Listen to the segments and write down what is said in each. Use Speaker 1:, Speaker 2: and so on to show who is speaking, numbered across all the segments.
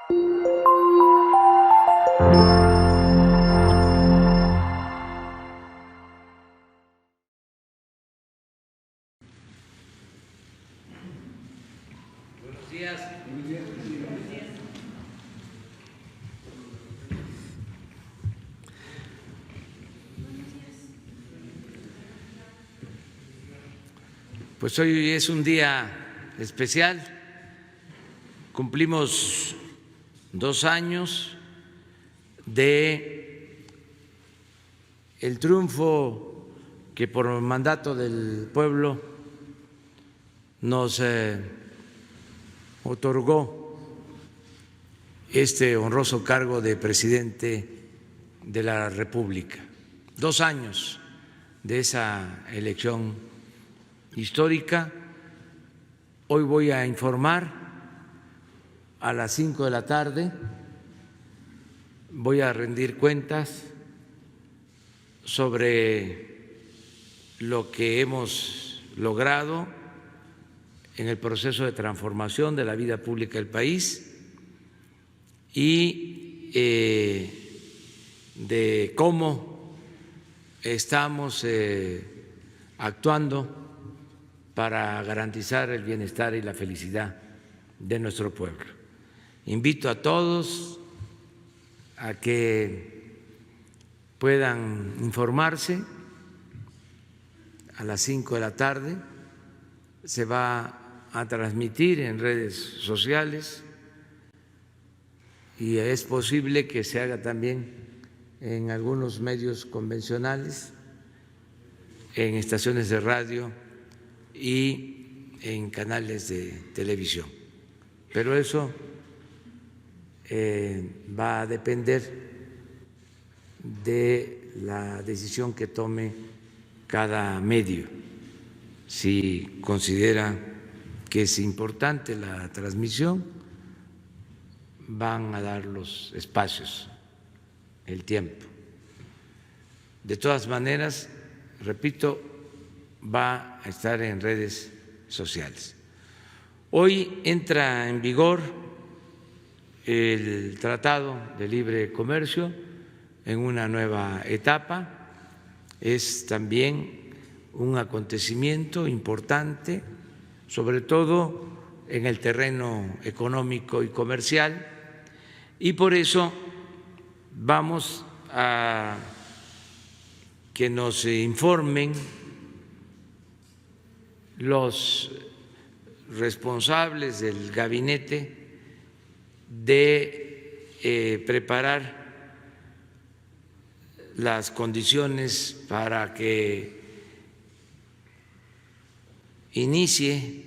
Speaker 1: Buenos días. Pues hoy es un día especial. Cumplimos 2 años de el triunfo que por mandato del pueblo nos otorgó este honroso cargo de presidente de la República. 2 años de esa elección histórica. Hoy voy a informar a las 5 de la tarde, voy a rendir cuentas sobre lo que hemos logrado en el proceso de transformación de la vida pública del país y de cómo estamos actuando para garantizar el bienestar y la felicidad de nuestro pueblo. Invito a todos a que puedan informarse. A las 5 de la tarde se va a transmitir en redes sociales y es posible que se haga también en algunos medios convencionales, en estaciones de radio y en canales de televisión. Pero eso va a depender de la decisión que tome cada medio. Si considera que es importante la transmisión, van a dar los espacios, el tiempo. De todas maneras, repito, va a estar en redes sociales. Hoy entra en vigor el Tratado de Libre Comercio en una nueva etapa. Es también un acontecimiento importante, sobre todo en el terreno económico y comercial, y por eso vamos a que nos informen los responsables del gabinete de preparar las condiciones para que inicie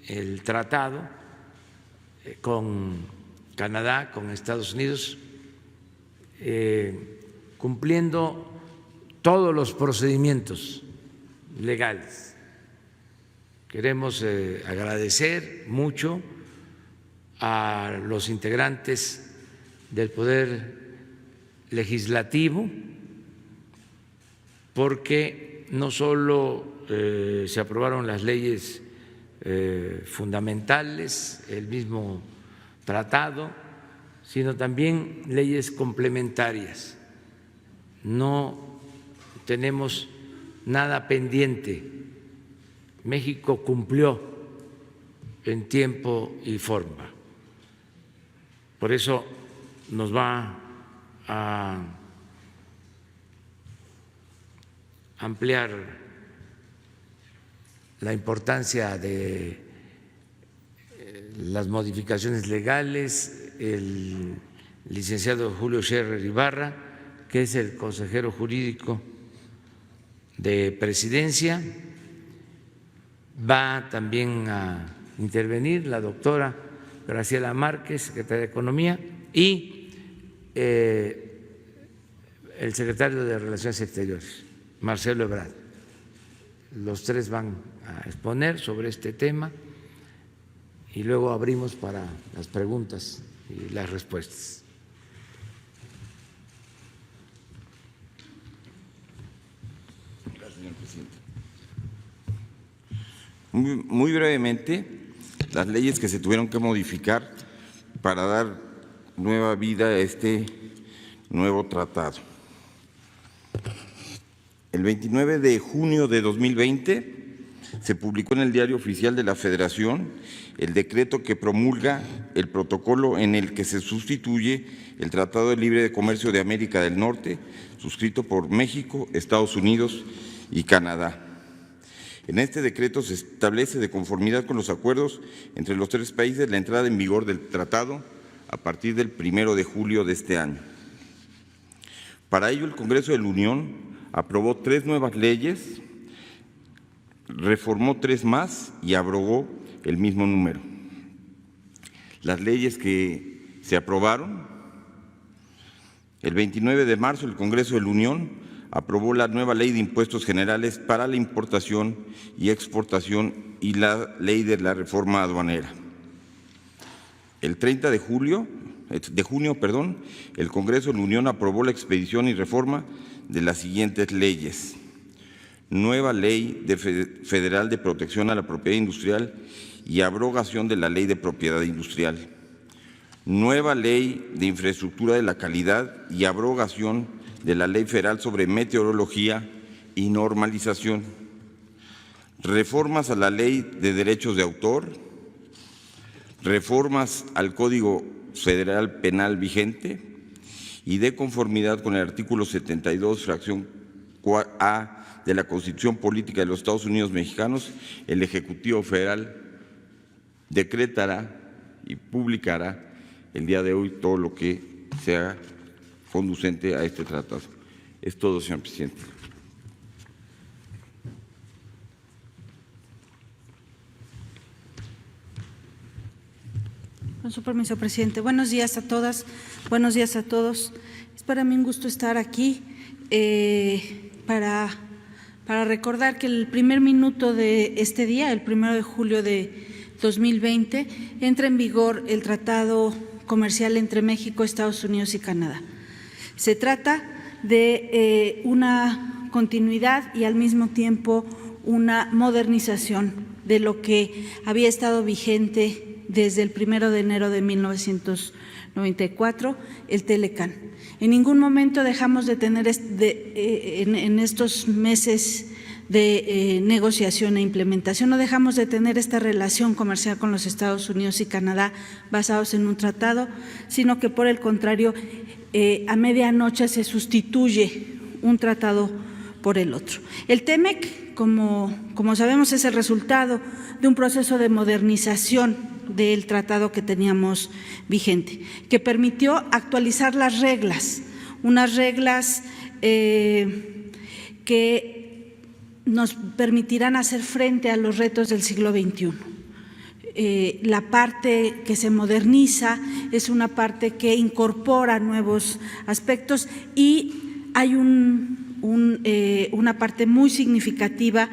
Speaker 1: el tratado con Canadá, con Estados Unidos, cumpliendo todos los procedimientos legales. Queremos agradecer mucho a los integrantes del Poder Legislativo porque no solo se aprobaron las leyes fundamentales, el mismo tratado, sino también leyes complementarias. No tenemos nada pendiente. México cumplió en tiempo y forma. Por eso nos va a ampliar la importancia de las modificaciones legales el licenciado Julio Scherer Ibarra, que es el consejero jurídico de Presidencia. Va también a intervenir la doctora Graciela Márquez, secretaria de Economía, y el secretario de Relaciones Exteriores, Marcelo Ebrard. Los tres van a exponer sobre este tema y luego abrimos para las preguntas y las respuestas.
Speaker 2: Gracias, señor presidente. Muy brevemente, las leyes que se tuvieron que modificar para dar nueva vida a este nuevo tratado. El 29 de junio de 2020 se publicó en el Diario Oficial de la Federación el decreto que promulga el protocolo en el que se sustituye el Tratado de Libre Comercio de América del Norte, suscrito por México, Estados Unidos y Canadá. En este decreto se establece, de conformidad con los acuerdos entre los tres países, la entrada en vigor del tratado a partir del 1 de julio de este año. Para ello, el Congreso de la Unión aprobó 3 nuevas leyes, reformó 3 más y abrogó el mismo número. Las leyes que se aprobaron: el 29 de marzo el Congreso de la Unión aprobó la nueva Ley de Impuestos Generales para la Importación y Exportación y la Ley de la Reforma Aduanera. El 30 de junio, el Congreso de la Unión aprobó la expedición y reforma de las siguientes leyes: nueva Ley Federal de Protección a la Propiedad Industrial y abrogación de la Ley de Propiedad Industrial, nueva Ley de Infraestructura de la Calidad y abrogación de la Ley Federal sobre Meteorología y Normalización, reformas a la Ley de Derechos de Autor, reformas al Código Federal Penal vigente y, de conformidad con el artículo 72, fracción A de la Constitución Política de los Estados Unidos Mexicanos, el Ejecutivo Federal decretará y publicará el día de hoy todo lo que sea conducente a este tratado. Es todo, señor presidente.
Speaker 3: Con su permiso, presidente. Buenos días a todas, buenos días a todos. Es para mí un gusto estar aquí para recordar que el primer minuto de este día, el 1 de julio de 2020, entra en vigor el Tratado Comercial entre México, Estados Unidos y Canadá. Se trata de una continuidad y al mismo tiempo una modernización de lo que había estado vigente desde el 1 de enero de 1994, el Telecan. En ningún momento dejamos de tener en estos meses de negociación e implementación, no dejamos de tener esta relación comercial con los Estados Unidos y Canadá basados en un tratado, sino que por el contrario, a medianoche se sustituye un tratado por el otro. El TEMEC, como sabemos, es el resultado de un proceso de modernización del tratado que teníamos vigente, que permitió actualizar las reglas, unas reglas que nos permitirán hacer frente a los retos del siglo XXI. La parte que se moderniza es una parte que incorpora nuevos aspectos y hay una parte muy significativa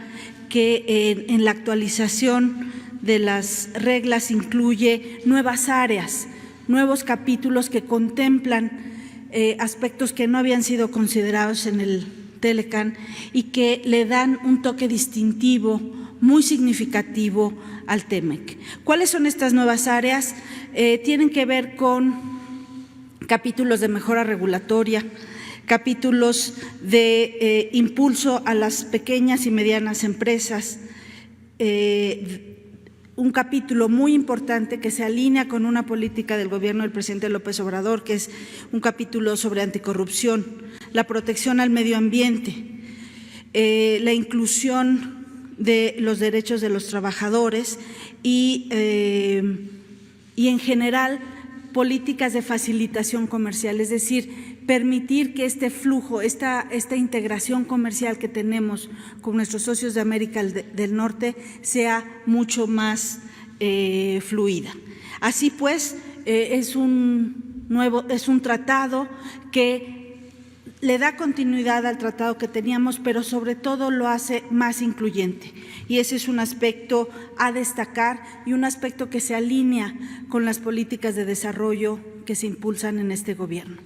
Speaker 3: que en la actualización de las reglas incluye nuevas áreas, nuevos capítulos que contemplan aspectos que no habían sido considerados en el Telecan y que le dan un toque distintivo muy significativo al TEMEC. ¿Cuáles son estas nuevas áreas? Tienen que ver con capítulos de mejora regulatoria, capítulos de impulso a las pequeñas y medianas empresas, un capítulo muy importante que se alinea con una política del gobierno del presidente López Obrador, que es un capítulo sobre anticorrupción, la protección al medio ambiente, la inclusión de los derechos de los trabajadores y en general políticas de facilitación comercial, es decir, permitir que este flujo, esta integración comercial que tenemos con nuestros socios de América del Norte sea mucho más fluida. Así pues, es un tratado que le da continuidad al tratado que teníamos, pero sobre todo lo hace más incluyente. Y ese es un aspecto a destacar y un aspecto que se alinea con las políticas de desarrollo que se impulsan en este gobierno.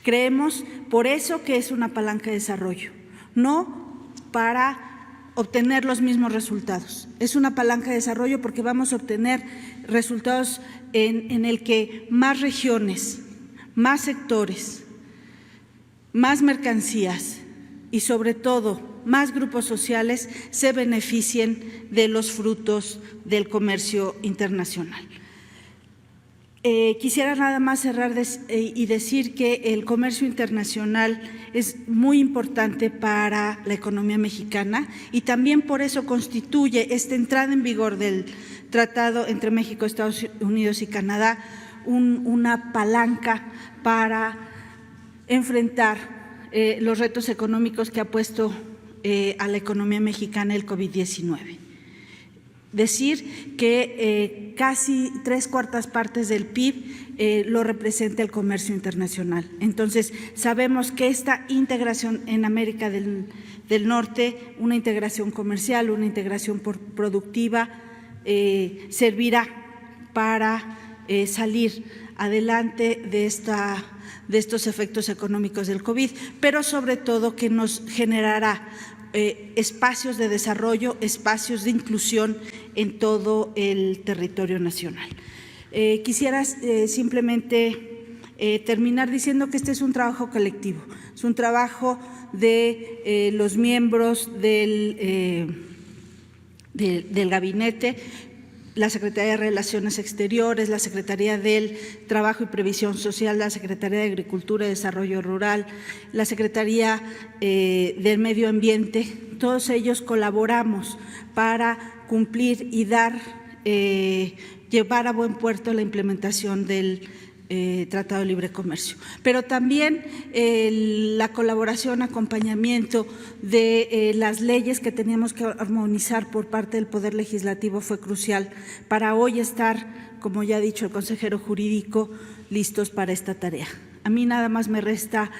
Speaker 3: Creemos por eso que es una palanca de desarrollo, no para obtener los mismos resultados. Es una palanca de desarrollo porque vamos a obtener resultados en el que más regiones más sectores, más mercancías y sobre todo más grupos sociales se beneficien de los frutos del comercio internacional. Quisiera nada más cerrar y decir que el comercio internacional es muy importante para la economía mexicana y también por eso constituye esta entrada en vigor del Tratado entre México, Estados Unidos y Canadá una palanca para enfrentar los retos económicos que ha puesto a la economía mexicana el COVID-19. Decir que casi 3/4 partes del PIB lo representa el comercio internacional. Entonces, sabemos que esta integración en América del Norte, una integración comercial, una integración productiva, servirá para salir adelante de estos efectos económicos del COVID, pero sobre todo que nos generará espacios de desarrollo, espacios de inclusión en todo el territorio nacional. Quisiera simplemente terminar diciendo que este es un trabajo colectivo, es un trabajo de los miembros del gabinete, la Secretaría de Relaciones Exteriores, la Secretaría del Trabajo y Previsión Social, la Secretaría de Agricultura y Desarrollo Rural, la Secretaría del Medio Ambiente. Todos ellos colaboramos para cumplir y llevar a buen puerto la implementación del Tratado de Libre Comercio, pero también la colaboración, acompañamiento de las leyes que teníamos que armonizar por parte del Poder Legislativo fue crucial para hoy estar, como ya ha dicho el consejero jurídico, listos para esta tarea. A mí nada más me resta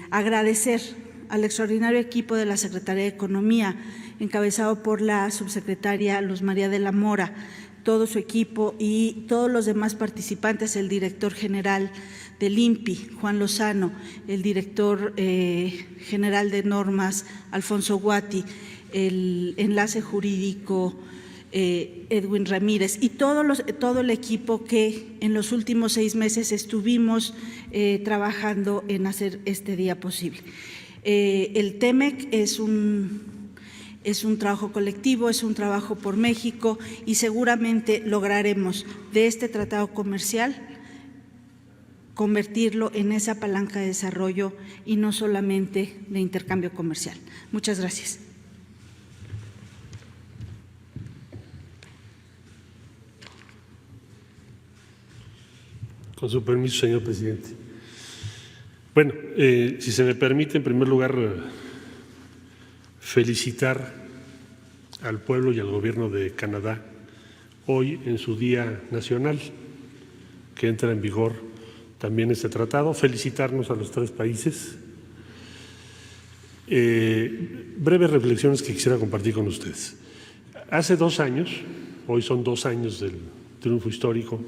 Speaker 3: agradecer al extraordinario equipo de la Secretaría de Economía, encabezado por la subsecretaria Luz María de la Mora, todo su equipo y todos los demás participantes, el director general del INPI, Juan Lozano, el director general de normas, Alfonso Guati, el enlace jurídico, Edwin Ramírez, y todo el equipo que en los últimos 6 meses estuvimos trabajando en hacer este día posible. El TEMEC es un trabajo colectivo, es un trabajo por México y seguramente lograremos de este tratado comercial convertirlo en esa palanca de desarrollo y no solamente de intercambio comercial. Muchas gracias.
Speaker 4: Con su permiso, señor presidente. Bueno, si se me permite, en primer lugar, felicitar al pueblo y al gobierno de Canadá hoy en su Día Nacional, que entra en vigor también este tratado. Felicitarnos a los 3 países. Breves reflexiones que quisiera compartir con ustedes. Hace 2 años, hoy son 2 años del triunfo histórico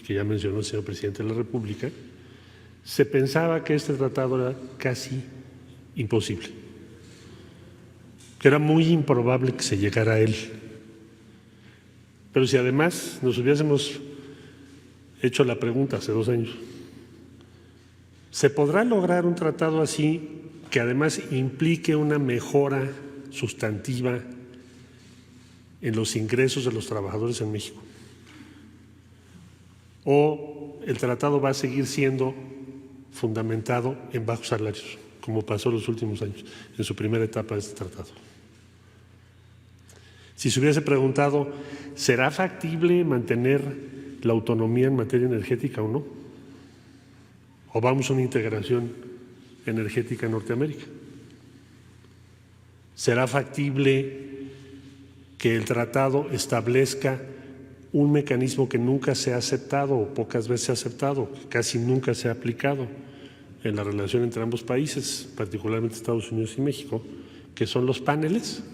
Speaker 4: que ya mencionó el señor presidente de la República, se pensaba que este tratado era casi imposible, que era muy improbable que se llegara a él. Pero si además nos hubiésemos hecho la pregunta hace 2 años, ¿se podrá lograr un tratado así que además implique una mejora sustantiva en los ingresos de los trabajadores en México? ¿O el tratado va a seguir siendo fundamentado en bajos salarios, como pasó en los últimos años, en su primera etapa de este tratado? Si se hubiese preguntado, ¿será factible mantener la autonomía en materia energética o no? ¿O vamos a una integración energética en Norteamérica? ¿Será factible que el tratado establezca un mecanismo que nunca se ha aceptado o pocas veces se ha aceptado, casi nunca se ha aplicado en la relación entre ambos países, particularmente Estados Unidos y México, que son los paneles?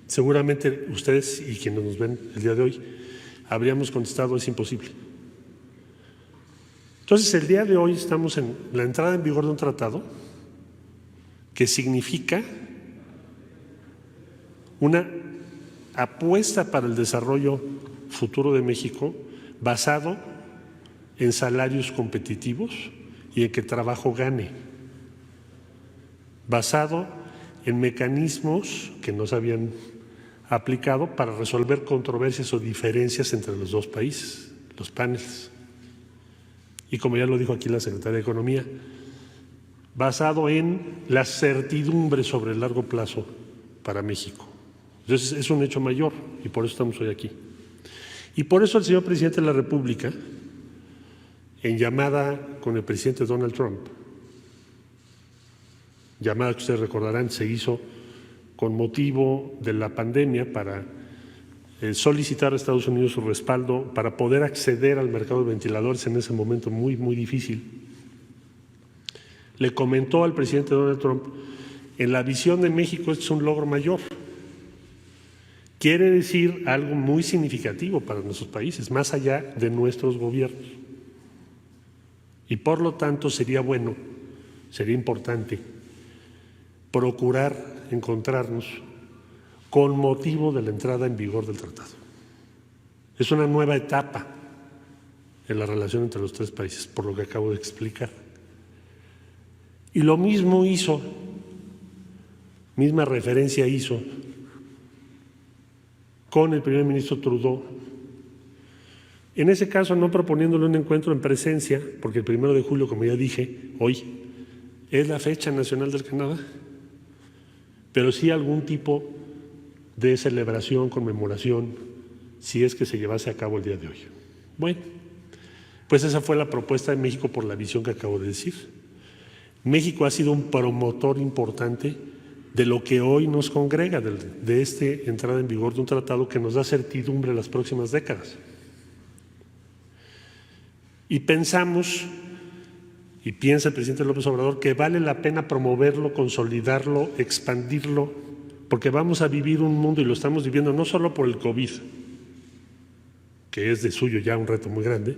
Speaker 4: Seguramente ustedes y quienes nos ven el día de hoy habríamos contestado: es imposible. Entonces, el día de hoy estamos en la entrada en vigor de un tratado que significa una apuesta para el desarrollo futuro de México basado en salarios competitivos y en que trabajo gane, basado en mecanismos que no se habían aplicado para resolver controversias o diferencias entre los dos países, los paneles. Y como ya lo dijo aquí la Secretaria de Economía, basado en la certidumbre sobre el largo plazo para México. Entonces es un hecho mayor y por eso estamos hoy aquí. Y por eso el señor presidente de la República, en llamada con el presidente Donald Trump, llamada que ustedes recordarán se hizo con motivo de la pandemia para solicitar a Estados Unidos su respaldo para poder acceder al mercado de ventiladores en ese momento muy, muy difícil. Le comentó al presidente Donald Trump, en la visión de México este es un logro mayor. Quiere decir algo muy significativo para nuestros países, más allá de nuestros gobiernos. Y por lo tanto sería bueno, sería importante procurar encontrarnos con motivo de la entrada en vigor del tratado. Es una nueva etapa en la relación entre los tres países, por lo que acabo de explicar. Y lo mismo hizo, misma referencia hizo con el primer ministro Trudeau. En ese caso, no proponiéndole un encuentro en presencia, porque el 1 de julio, como ya dije, hoy es la fecha nacional del Canadá, pero sí algún tipo de celebración, conmemoración, si es que se llevase a cabo el día de hoy. Bueno, pues esa fue la propuesta de México por la visión que acabo de decir. México ha sido un promotor importante de lo que hoy nos congrega, de esta entrada en vigor de un tratado que nos da certidumbre en las próximas décadas. Y pensamos, y piensa el presidente López Obrador, que vale la pena promoverlo, consolidarlo, expandirlo, porque vamos a vivir un mundo, y lo estamos viviendo no solo por el COVID, que es de suyo ya un reto muy grande,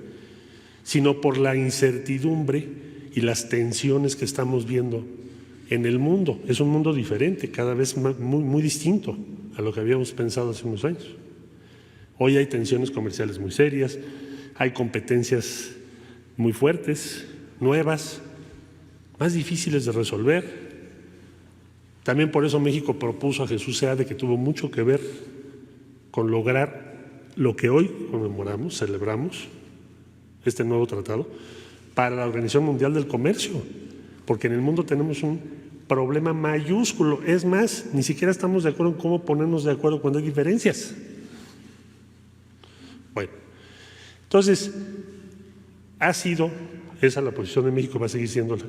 Speaker 4: sino por la incertidumbre y las tensiones que estamos viendo en el mundo. Es un mundo diferente, cada vez muy, muy distinto a lo que habíamos pensado hace unos años. Hoy hay tensiones comerciales muy serias, hay competencias muy fuertes, nuevas, más difíciles de resolver. También por eso México propuso a Jesús Seade, que tuvo mucho que ver con lograr lo que hoy conmemoramos, celebramos, este nuevo tratado, para la Organización Mundial del Comercio, porque en el mundo tenemos un problema mayúsculo. Es más, ni siquiera estamos de acuerdo en cómo ponernos de acuerdo cuando hay diferencias. Bueno, entonces, ha sido, esa es la posición de México, va a seguir siéndola.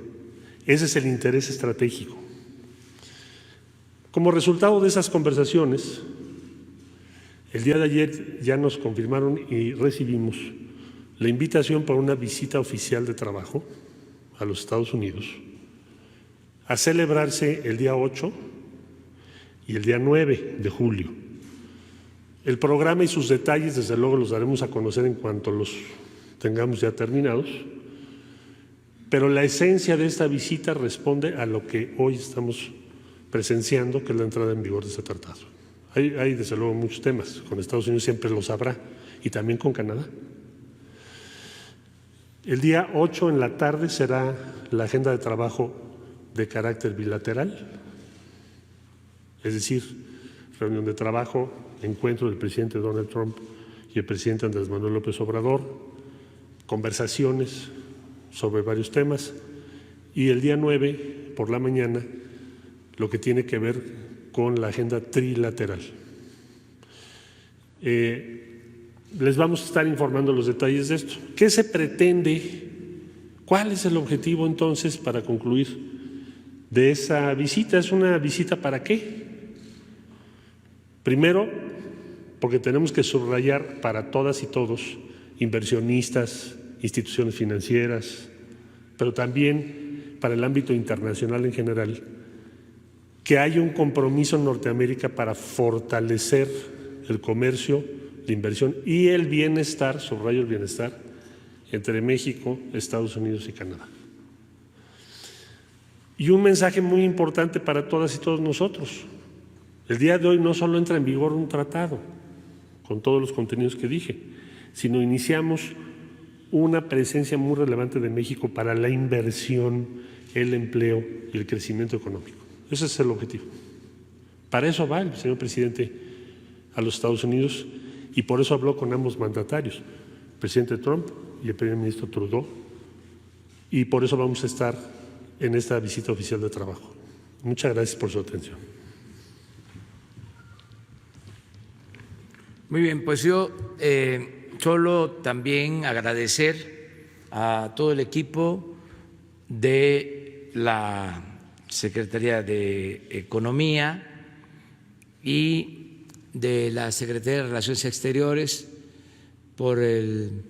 Speaker 4: Ese es el interés estratégico. Como resultado de esas conversaciones, el día de ayer ya nos confirmaron y recibimos la invitación para una visita oficial de trabajo a los Estados Unidos, a celebrarse el día 8 y el día 9 de julio. El programa y sus detalles, desde luego, los daremos a conocer en cuanto los tengamos ya terminados, pero la esencia de esta visita responde a lo que hoy estamos presenciando, que es la entrada en vigor de este tratado. Hay desde luego muchos temas, con Estados Unidos siempre los habrá, y también con Canadá. El día 8 en la tarde será la agenda de trabajo de carácter bilateral, es decir, reunión de trabajo, encuentro del presidente Donald Trump y el presidente Andrés Manuel López Obrador, conversaciones sobre varios temas, y el día 9 por la mañana lo que tiene que ver con la agenda trilateral. Les vamos a estar informando los detalles de esto. ¿Qué se pretende? ¿Cuál es el objetivo entonces para concluir de esa visita? ¿Es una visita para qué? Primero, porque tenemos que subrayar para todas y todos, inversionistas, instituciones financieras, pero también para el ámbito internacional en general, que hay un compromiso en Norteamérica para fortalecer el comercio, la inversión y el bienestar, subrayo el bienestar, entre México, Estados Unidos y Canadá. Y un mensaje muy importante para todas y todos nosotros. El día de hoy no solo entra en vigor un tratado, con todos los contenidos que dije, sino iniciamos una presencia muy relevante de México para la inversión, el empleo y el crecimiento económico. Ese es el objetivo. Para eso va el señor presidente a los Estados Unidos y por eso habló con ambos mandatarios, el presidente Trump y el primer ministro Trudeau, y por eso vamos a estar en esta visita oficial de trabajo. Muchas gracias por su atención.
Speaker 1: Muy bien, pues yo solo también agradecer a todo el equipo de la Secretaría de Economía y de la Secretaría de Relaciones Exteriores por el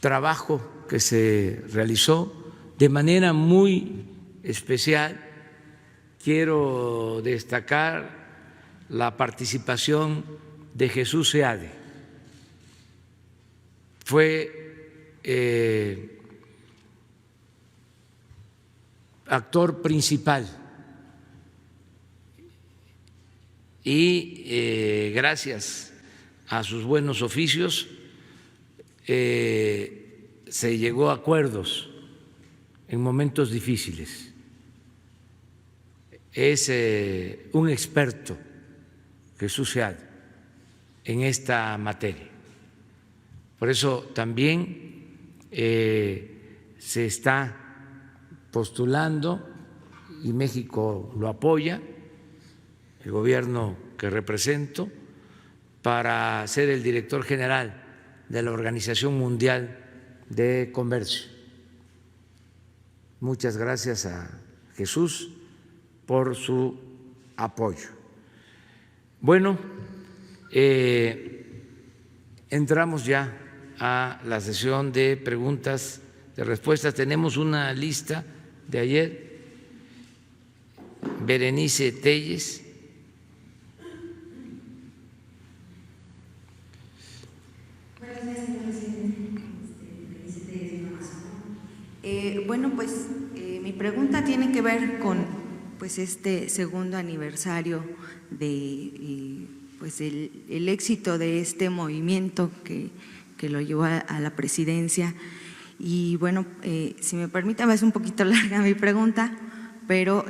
Speaker 1: trabajo que se realizó de manera muy especial. Quiero destacar la participación de Jesús Seade. Fue actor principal y gracias a sus buenos oficios se llegó a acuerdos en momentos difíciles. Es un experto, Jesús Seade, en esta materia. Por eso también se está postulando y México lo apoya, el gobierno que represento, para ser el director general de la Organización Mundial de Comercio. Muchas gracias a Jesús por su apoyo. Bueno, entramos ya a la sesión de preguntas, de respuestas. Tenemos una lista de ayer. Berenice Telles.
Speaker 5: Buenos días, señor presidente. Berenice Telles, bueno, pues mi pregunta tiene que ver con pues este segundo aniversario de pues el éxito de este movimiento que lo llevó a la presidencia. Y bueno, si me permiten, es un poquito larga mi pregunta, pero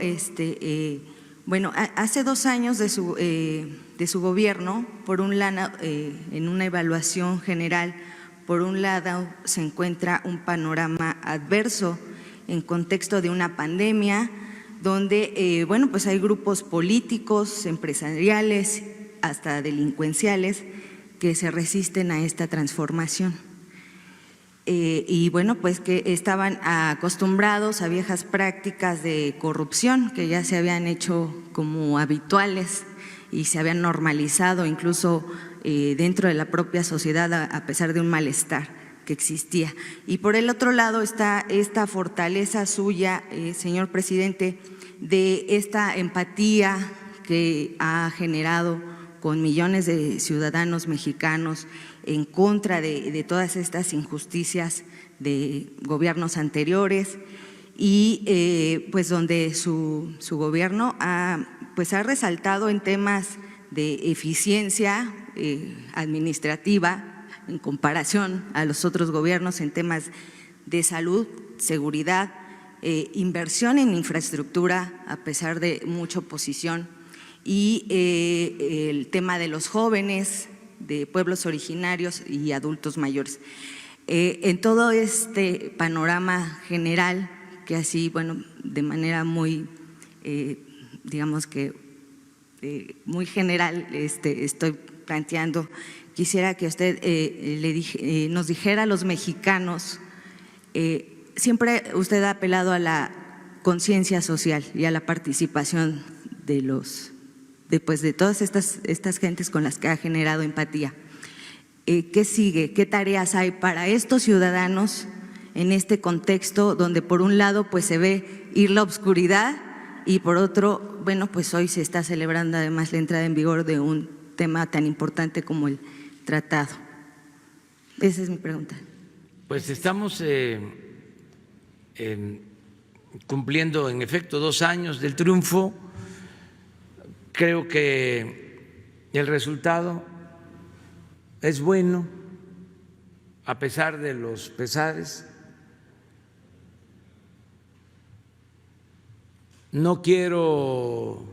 Speaker 5: bueno, hace 2 años de su gobierno, por un lado, en una evaluación general, por un lado se encuentra un panorama adverso en contexto de una pandemia, donde bueno, pues hay grupos políticos, empresariales, hasta delincuenciales que se resisten a esta transformación. Y bueno, pues que estaban acostumbrados a viejas prácticas de corrupción que ya se habían hecho como habituales y se habían normalizado incluso dentro de la propia sociedad a pesar de un malestar que existía. Y por el otro lado está esta fortaleza suya, señor presidente, de esta empatía que ha generado con millones de ciudadanos mexicanos en contra de todas estas injusticias de gobiernos anteriores y pues donde su gobierno ha resaltado en temas de eficiencia administrativa en comparación a los otros gobiernos en temas de salud, seguridad, inversión en infraestructura a pesar de mucha oposición y el tema de los jóvenes, de pueblos originarios y adultos mayores. En todo este panorama general, que así, bueno, de manera muy, digamos que muy general estoy planteando, quisiera que usted nos dijera a los mexicanos, siempre usted ha apelado a la conciencia social y a la participación de todas estas gentes con las que ha generado empatía. ¿Qué sigue? ¿Qué tareas hay para estos ciudadanos en este contexto donde por un lado pues se ve ir la oscuridad y por otro, bueno, pues hoy se está celebrando además la entrada en vigor de un tema tan importante como el tratado? Esa es mi pregunta.
Speaker 1: Pues estamos cumpliendo en efecto 2 años del triunfo. Creo que el resultado es bueno. a pesar de los pesares, no quiero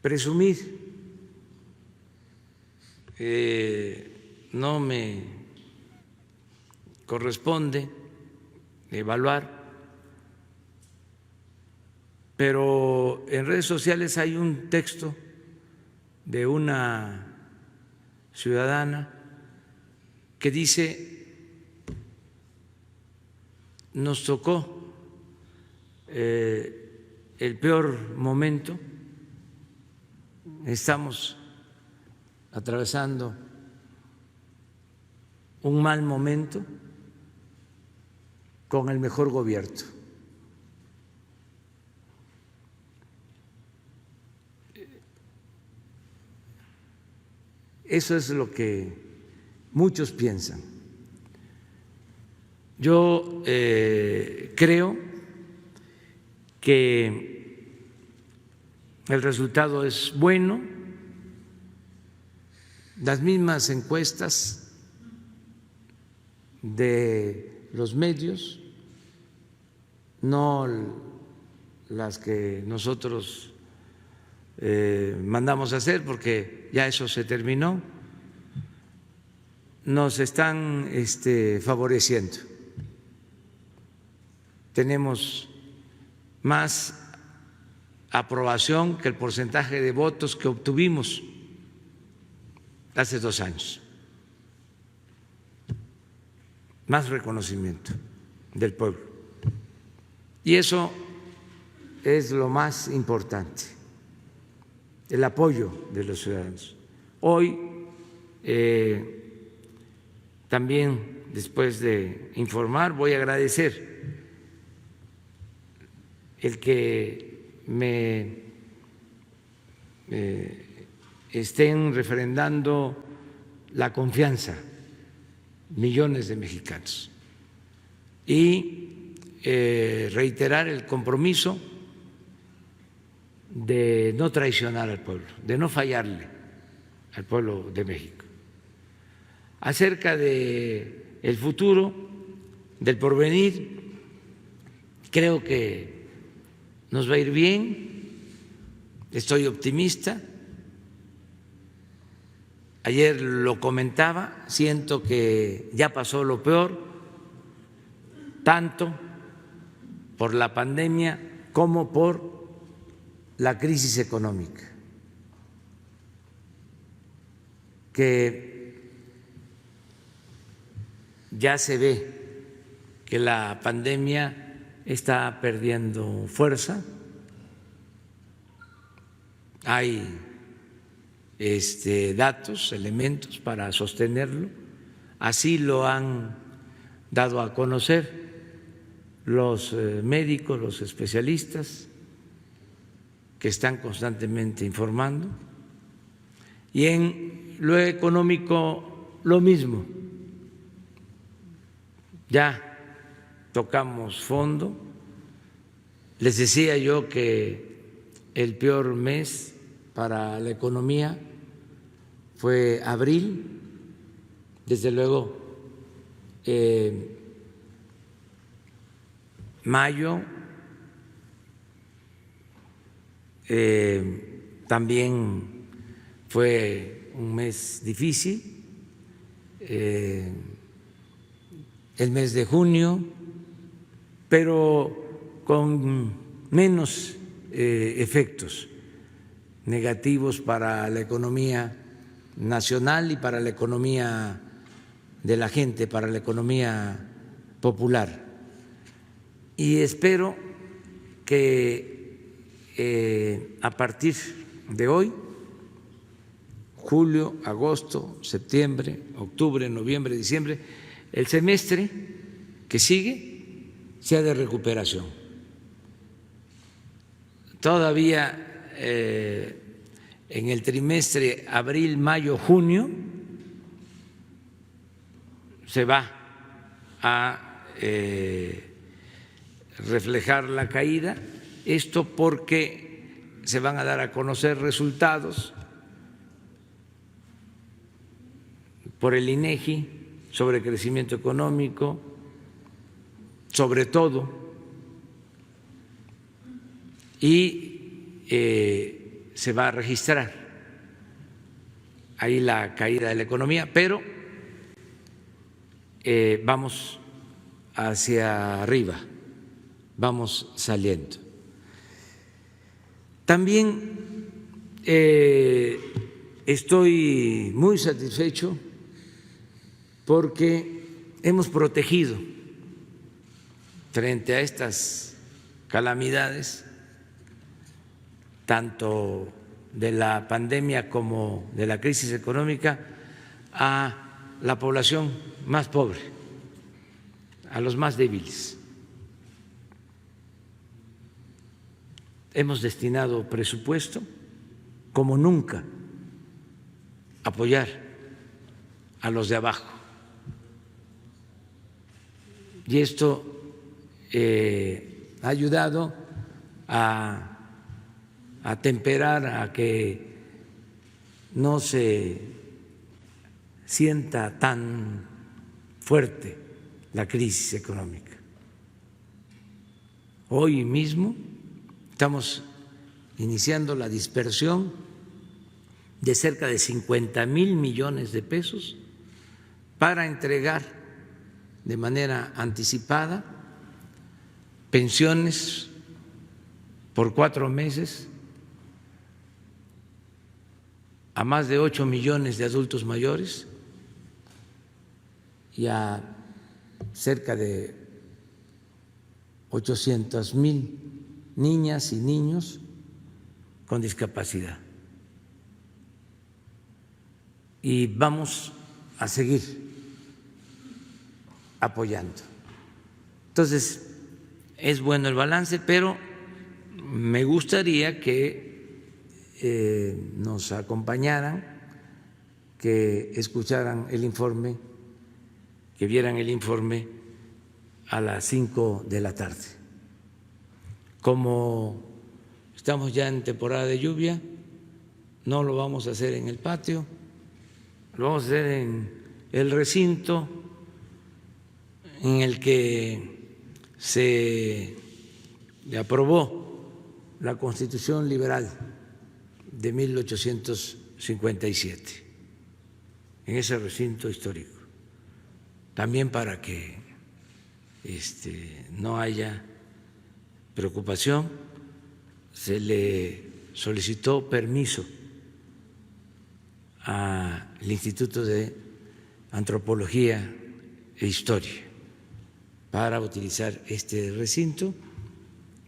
Speaker 1: presumir, no me corresponde evaluar, pero en redes sociales hay un texto de una ciudadana que dice: nos tocó el peor momento, estamos atravesando un mal momento con el mejor gobierno. Eso es lo que muchos piensan. Yo creo que el resultado es bueno. Las mismas encuestas de los medios, no las que nosotros mandamos a hacer, porque ya eso se terminó, nos están favoreciendo. Tenemos más aprobación que el porcentaje de votos que obtuvimos hace 2 años, más reconocimiento del pueblo. Y eso es lo más importante, el apoyo de los ciudadanos. Hoy también, después de informar, voy a agradecer el que me estén refrendando la confianza millones de mexicanos y reiterar el compromiso de no traicionar al pueblo, de no fallarle al pueblo de México. Acerca de el futuro, del porvenir, creo que nos va a ir bien, estoy optimista. Ayer lo comentaba, siento que ya pasó lo peor, tanto por la pandemia como por la crisis económica, que ya se ve que la pandemia está perdiendo fuerza, hay datos, elementos para sostenerlo, así lo han dado a conocer los médicos, los especialistas que están constantemente informando, y en lo económico lo mismo. Ya tocamos fondo. Les decía yo que el peor mes para la economía fue abril, desde luego mayo también fue un mes difícil, el mes de junio, pero con menos efectos negativos para la economía nacional y para la economía de la gente, para la economía popular. Y espero que a partir de hoy, julio, agosto, septiembre, octubre, noviembre, diciembre, el semestre que sigue sea de recuperación. Todavía en el trimestre abril, mayo, junio se va a reflejar la caída, esto porque se van a dar a conocer resultados por el INEGI sobre crecimiento económico, sobre todo, y se va a registrar ahí la caída de la economía, pero vamos hacia arriba, vamos saliendo. También estoy muy satisfecho porque hemos protegido frente a estas calamidades, tanto de la pandemia como de la crisis económica, a la población más pobre, a los más débiles. Hemos destinado presupuesto como nunca a apoyar a los de abajo. Y esto ha ayudado a temperar, a que no se sienta tan fuerte la crisis económica. Hoy mismo estamos iniciando la dispersión de cerca de 50,000 millones de pesos para entregar de manera anticipada pensiones por 4 meses a más de 8 millones de adultos mayores y a cerca de 800,000 niñas y niños con discapacidad. Y vamos a seguir apoyando. Entonces, es bueno el balance, pero me gustaría que nos acompañaran, que escucharan el informe, que vieran el informe a las 5 de la tarde. Como estamos ya en temporada de lluvia, no lo vamos a hacer en el patio, lo vamos a hacer en el recinto en el que se aprobó la Constitución Liberal de 1857, en ese recinto histórico, también para que no haya preocupación. Se le solicitó permiso al Instituto de Antropología e Historia para utilizar este recinto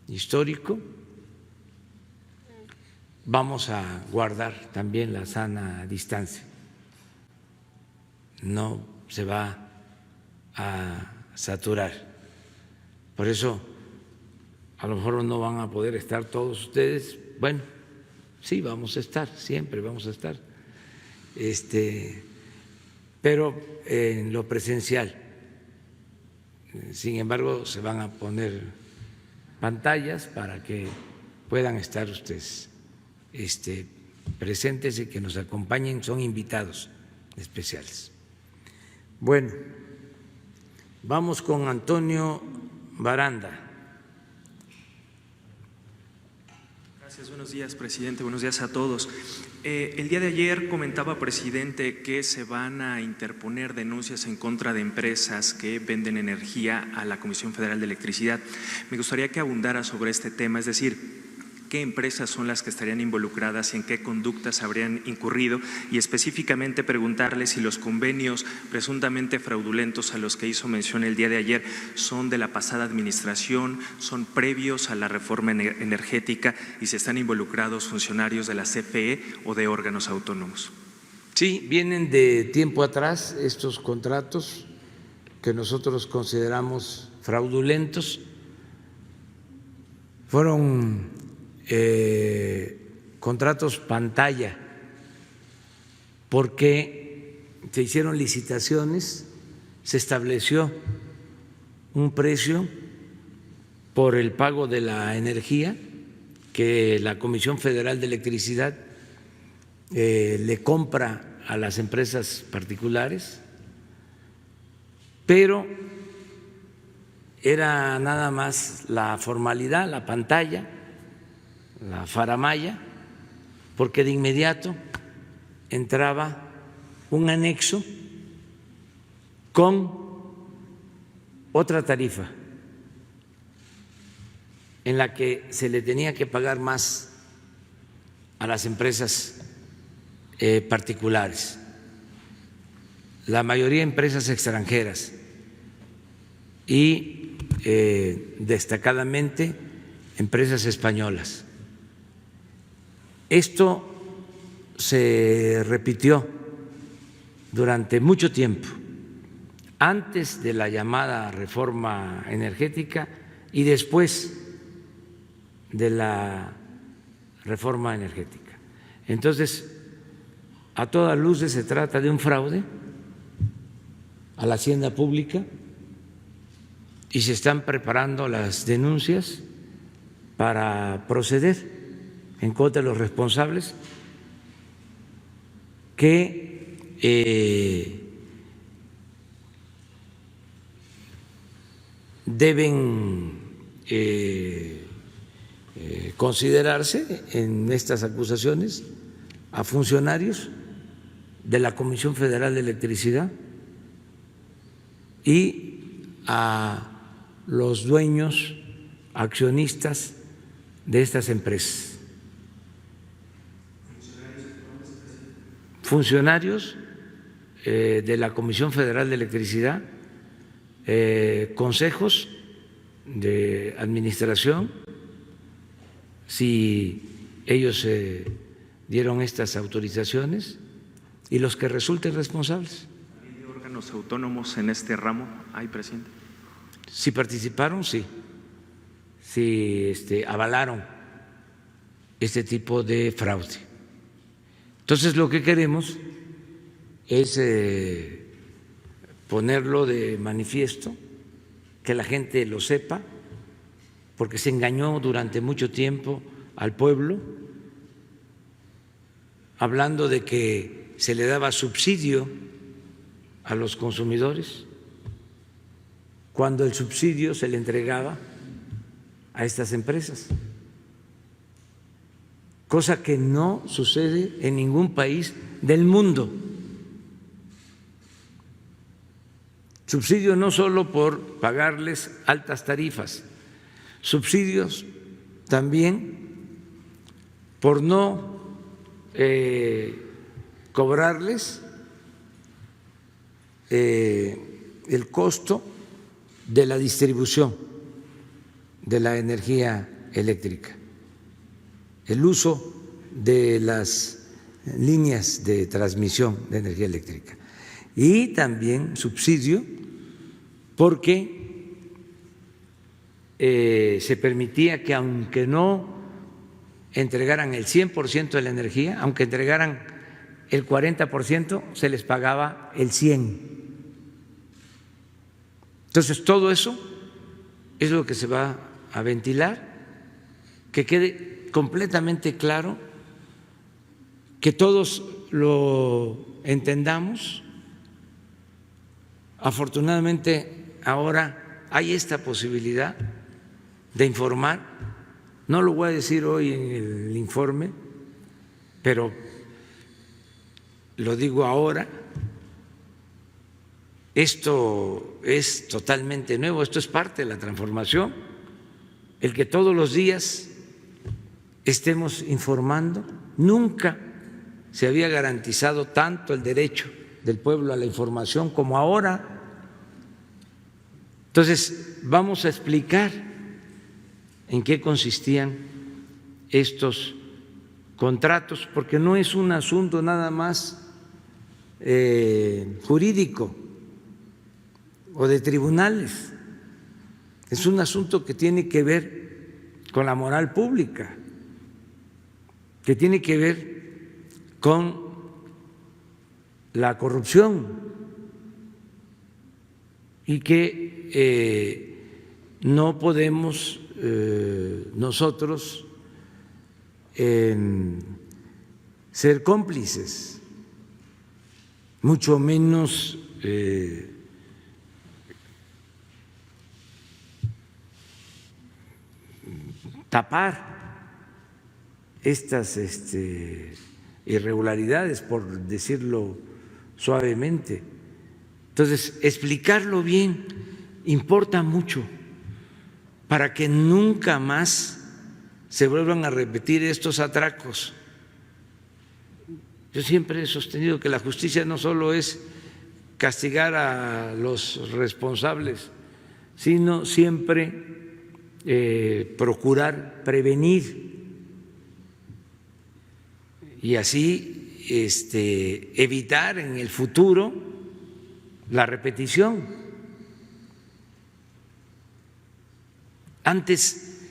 Speaker 1: histórico. Vamos a guardar también la sana distancia, no se va a saturar. Por eso a lo mejor no van a poder estar todos ustedes. Bueno, sí, vamos a estar, siempre vamos a estar, pero en lo presencial. Sin embargo, se van a poner pantallas para que puedan estar ustedes presentes y que nos acompañen, son invitados especiales. Bueno, vamos con Antonio Baranda.
Speaker 6: Gracias, buenos días, presidente, buenos días a todos. El día de ayer comentaba, presidente, que se van a interponer denuncias en contra de empresas que venden energía a la Comisión Federal de Electricidad. Me gustaría que abundara sobre este tema, es decir, qué empresas son las que estarían involucradas y en qué conductas habrían incurrido, y específicamente preguntarle si los convenios presuntamente fraudulentos a los que hizo mención el día de ayer son de la pasada administración, son previos a la reforma energética y si están involucrados funcionarios de la CFE o de órganos autónomos.
Speaker 1: Sí, vienen de tiempo atrás estos contratos que nosotros consideramos fraudulentos. Fueron contratos pantalla, porque se hicieron licitaciones, se estableció un precio por el pago de la energía que la Comisión Federal de Electricidad le compra a las empresas particulares pero era nada más la formalidad, la pantalla, la faramalla, porque de inmediato entraba un anexo con otra tarifa en la que se le tenía que pagar más a las empresas particulares, la mayoría empresas extranjeras y destacadamente empresas españolas. Esto se repitió durante mucho tiempo, antes de la llamada reforma energética y después de la reforma energética. Entonces, a todas luces se trata de un fraude a la hacienda pública y se están preparando las denuncias para proceder en contra de los responsables que deben considerarse en estas acusaciones a funcionarios de la Comisión Federal de Electricidad y a los dueños accionistas de estas empresas. Funcionarios de la Comisión Federal de Electricidad, consejos de administración, si ellos dieron estas autorizaciones, y los que resulten responsables.
Speaker 6: ¿Hay órganos autónomos en este ramo? ¿Hay, presidente?
Speaker 1: Si participaron, sí. Si avalaron este tipo de fraude. Entonces, lo que queremos es ponerlo de manifiesto, que la gente lo sepa, porque se engañó durante mucho tiempo al pueblo, hablando de que se le daba subsidio a los consumidores, cuando el subsidio se le entregaba a estas empresas, cosa que no sucede en ningún país del mundo. Subsidio no solo por pagarles altas tarifas, subsidios también por no cobrarles el costo de la distribución de la energía eléctrica, el uso de las líneas de transmisión de energía eléctrica, y también subsidio porque se permitía que, aunque no entregaran el 100% de la energía, aunque entregaran el 40%, se les pagaba el 100%. Entonces, todo eso es lo que se va a ventilar, que quede completamente claro, que todos lo entendamos. Afortunadamente, ahora hay esta posibilidad de informar. No lo voy a decir hoy en el informe, pero lo digo ahora. Esto es totalmente nuevo, esto es parte de la transformación, el que todos los días estemos informando. Nunca se había garantizado tanto el derecho del pueblo a la información como ahora. Entonces, vamos a explicar en qué consistían estos contratos, porque no es un asunto nada más jurídico o de tribunales, es un asunto que tiene que ver con la moral pública, que tiene que ver con la corrupción y que no podemos nosotros ser cómplices, mucho menos tapar estas irregularidades, por decirlo suavemente. Entonces, explicarlo bien importa mucho para que nunca más se vuelvan a repetir estos atracos. Yo siempre he sostenido que la justicia no solo es castigar a los responsables, sino siempre procurar prevenir y así evitar en el futuro la repetición. Antes,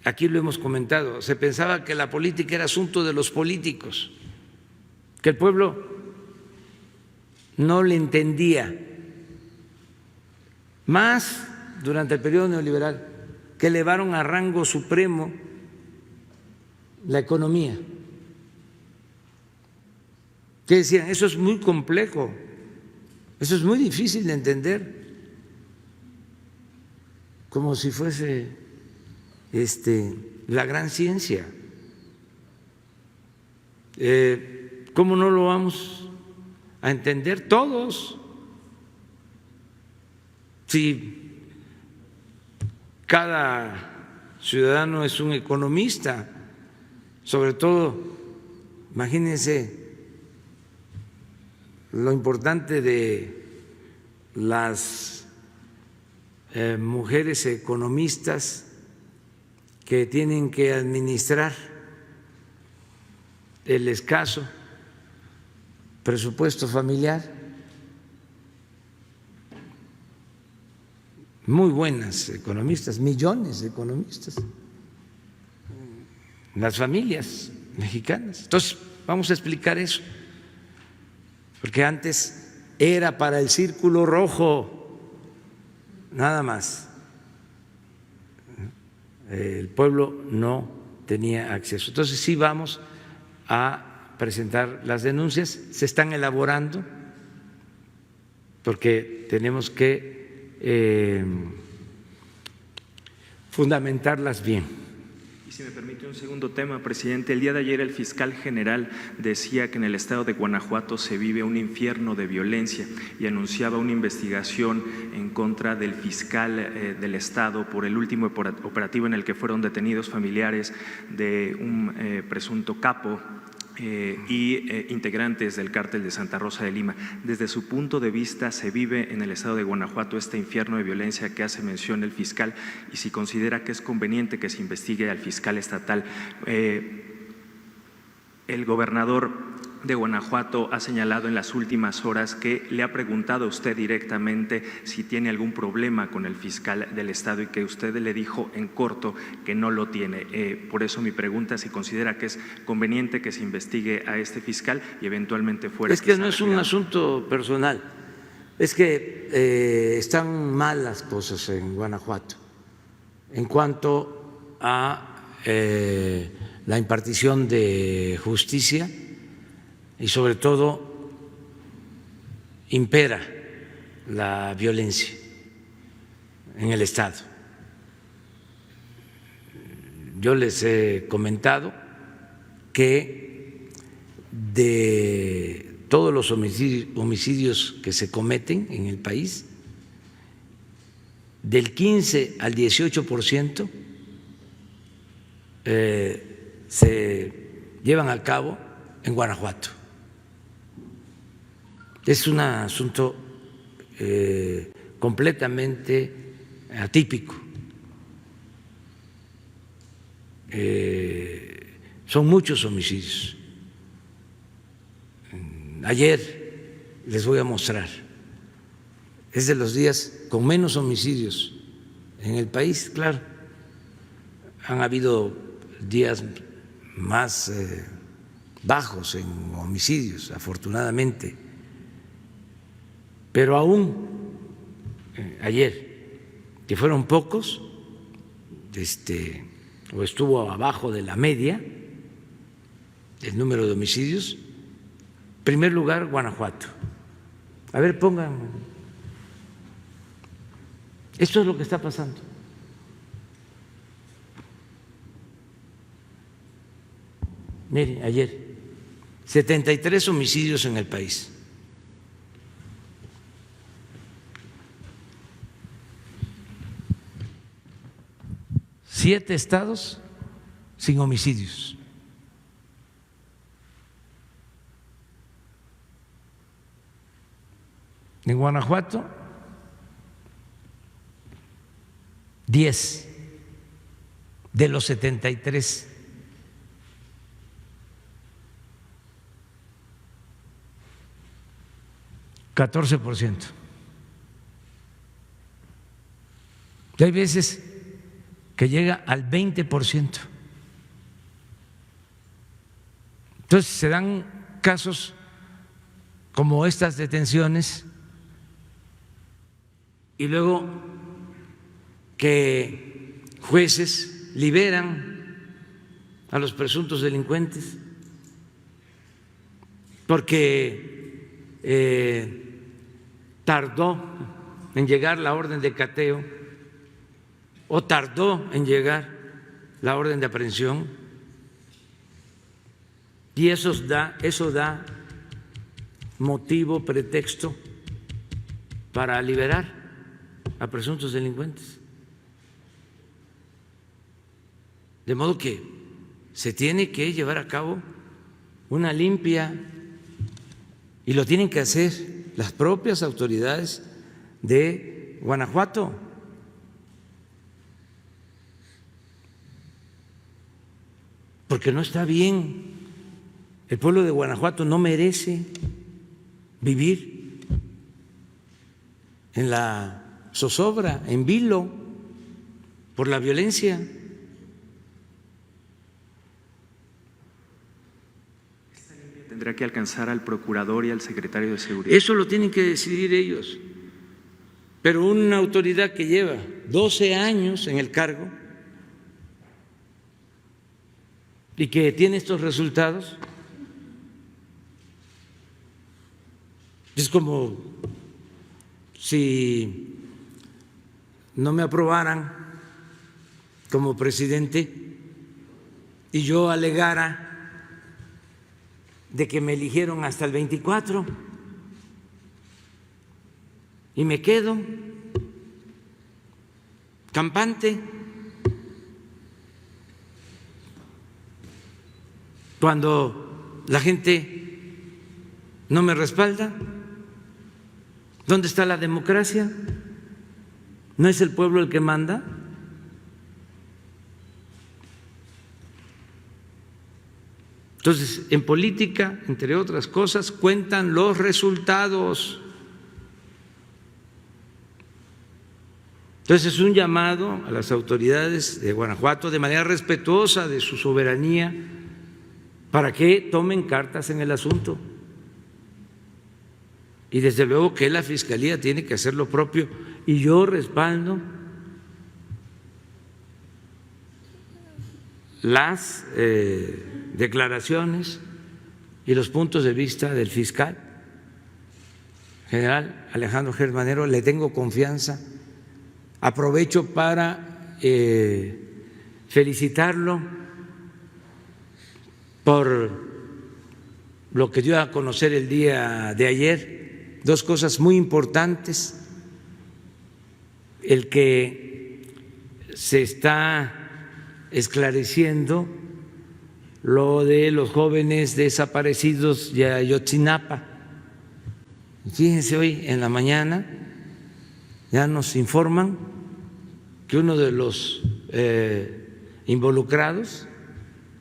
Speaker 1: aquí lo hemos comentado, se pensaba que la política era asunto de los políticos, que el pueblo no le entendía, más durante el periodo neoliberal, que elevaron a rango supremo la economía, que decían, eso es muy complejo, eso es muy difícil de entender, como si fuese la gran ciencia. ¿Cómo no lo vamos a entender todos? Si cada ciudadano es un economista, sobre todo, imagínense lo importante de las mujeres economistas que tienen que administrar el escaso presupuesto familiar. Muy buenas economistas, millones de economistas, las familias mexicanas. Entonces, vamos a explicar eso, porque antes era para el círculo rojo, nada más. El pueblo no tenía acceso. Entonces, sí vamos a presentar las denuncias, se están elaborando, porque tenemos que fundamentarlas bien.
Speaker 6: Y si me permite un segundo tema, presidente, el día de ayer el fiscal general decía que en el estado de Guanajuato se vive un infierno de violencia y anunciaba una investigación en contra del fiscal del estado por el último operativo en el que fueron detenidos familiares de un presunto capo y integrantes del cártel de Santa Rosa de Lima. Desde su punto de vista, ¿se vive en el estado de Guanajuato este infierno de violencia que hace mención el fiscal? Y si considera que es conveniente que se investigue al fiscal estatal. El gobernador de Guanajuato ha señalado en las últimas horas que le ha preguntado a usted directamente si tiene algún problema con el fiscal del estado y que usted le dijo en corto que no lo tiene. Por eso mi pregunta, si considera que es conveniente que se investigue a este fiscal y eventualmente fuera.
Speaker 1: Es que no es un asunto personal, es que están mal las cosas en Guanajuato en cuanto a la impartición de justicia. Y sobre todo impera la violencia en el Estado. Yo les he comentado que de todos los homicidios que se cometen en el país, del 15 al 18% se llevan a cabo en Guanajuato. Es un asunto completamente atípico. Son muchos homicidios. Ayer les voy a mostrar, es de los días con menos homicidios en el país, claro. Han habido días más bajos en homicidios, afortunadamente. Pero aún ayer, que fueron pocos, o estuvo abajo de la media el número de homicidios, primer lugar Guanajuato. A ver, pongan. Esto es lo que está pasando. Mire, ayer, 73 homicidios en el país. Siete estados sin homicidios. En Guanajuato, 10 de los 73. %. Y hay veces que llega al 20%. Entonces se dan casos como estas detenciones y luego que jueces liberan a los presuntos delincuentes porque tardó en llegar la orden de cateo o tardó en llegar la orden de aprehensión, y eso da motivo, pretexto para liberar a presuntos delincuentes. De modo que se tiene que llevar a cabo una limpia, y lo tienen que hacer las propias autoridades de Guanajuato. Porque no está bien. El pueblo de Guanajuato no merece vivir en la zozobra, en vilo, por la violencia.
Speaker 6: Tendrá que alcanzar al procurador y al secretario de Seguridad.
Speaker 1: Eso lo tienen que decidir ellos. Pero una autoridad que lleva 12 años en el cargo y que tiene estos resultados, es como si no me aprobaran como presidente y yo alegara de que me eligieron hasta el 24 y me quedo campante cuando la gente no me respalda. ¿Dónde está la democracia? ¿No es el pueblo el que manda? Entonces, en política, entre otras cosas, cuentan los resultados. Entonces, es un llamado a las autoridades de Guanajuato de manera respetuosa de su soberanía para que tomen cartas en el asunto. Y desde luego que la Fiscalía tiene que hacer lo propio, y yo respaldo las declaraciones y los puntos de vista del fiscal general Alejandro Gertz Manero. Le tengo confianza. Aprovecho para felicitarlo por lo que dio a conocer el día de ayer. Dos cosas muy importantes: el que se está esclareciendo lo de los jóvenes desaparecidos de Ayotzinapa. Fíjense, hoy en la mañana ya nos informan que uno de los involucrados,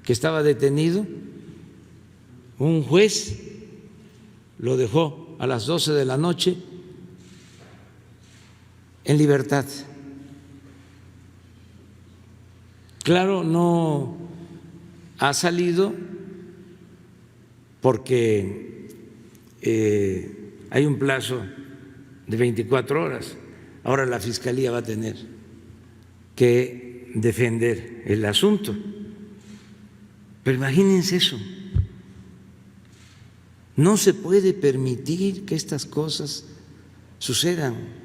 Speaker 1: que estaba detenido, un juez lo dejó a las 12 de la noche en libertad. Claro, no ha salido porque hay un plazo de 24 horas. Ahora la Fiscalía va a tener que defender el asunto. Pero imagínense eso. No se puede permitir que estas cosas sucedan.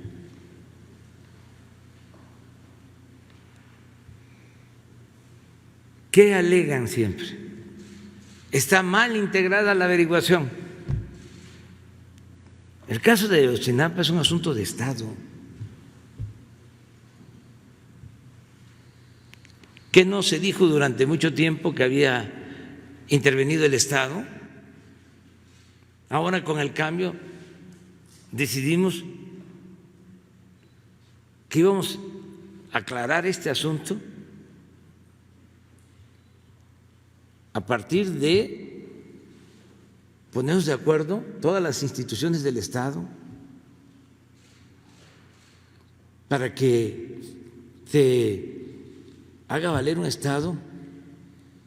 Speaker 1: ¿Qué alegan siempre? está mal integrada la averiguación. El caso de Ayotzinapa es un asunto de Estado. ¿Qué no se dijo durante mucho tiempo que había intervenido el Estado? Ahora con el cambio decidimos que íbamos a aclarar este asunto a partir de ponernos de acuerdo todas las instituciones del Estado para que se haga valer un Estado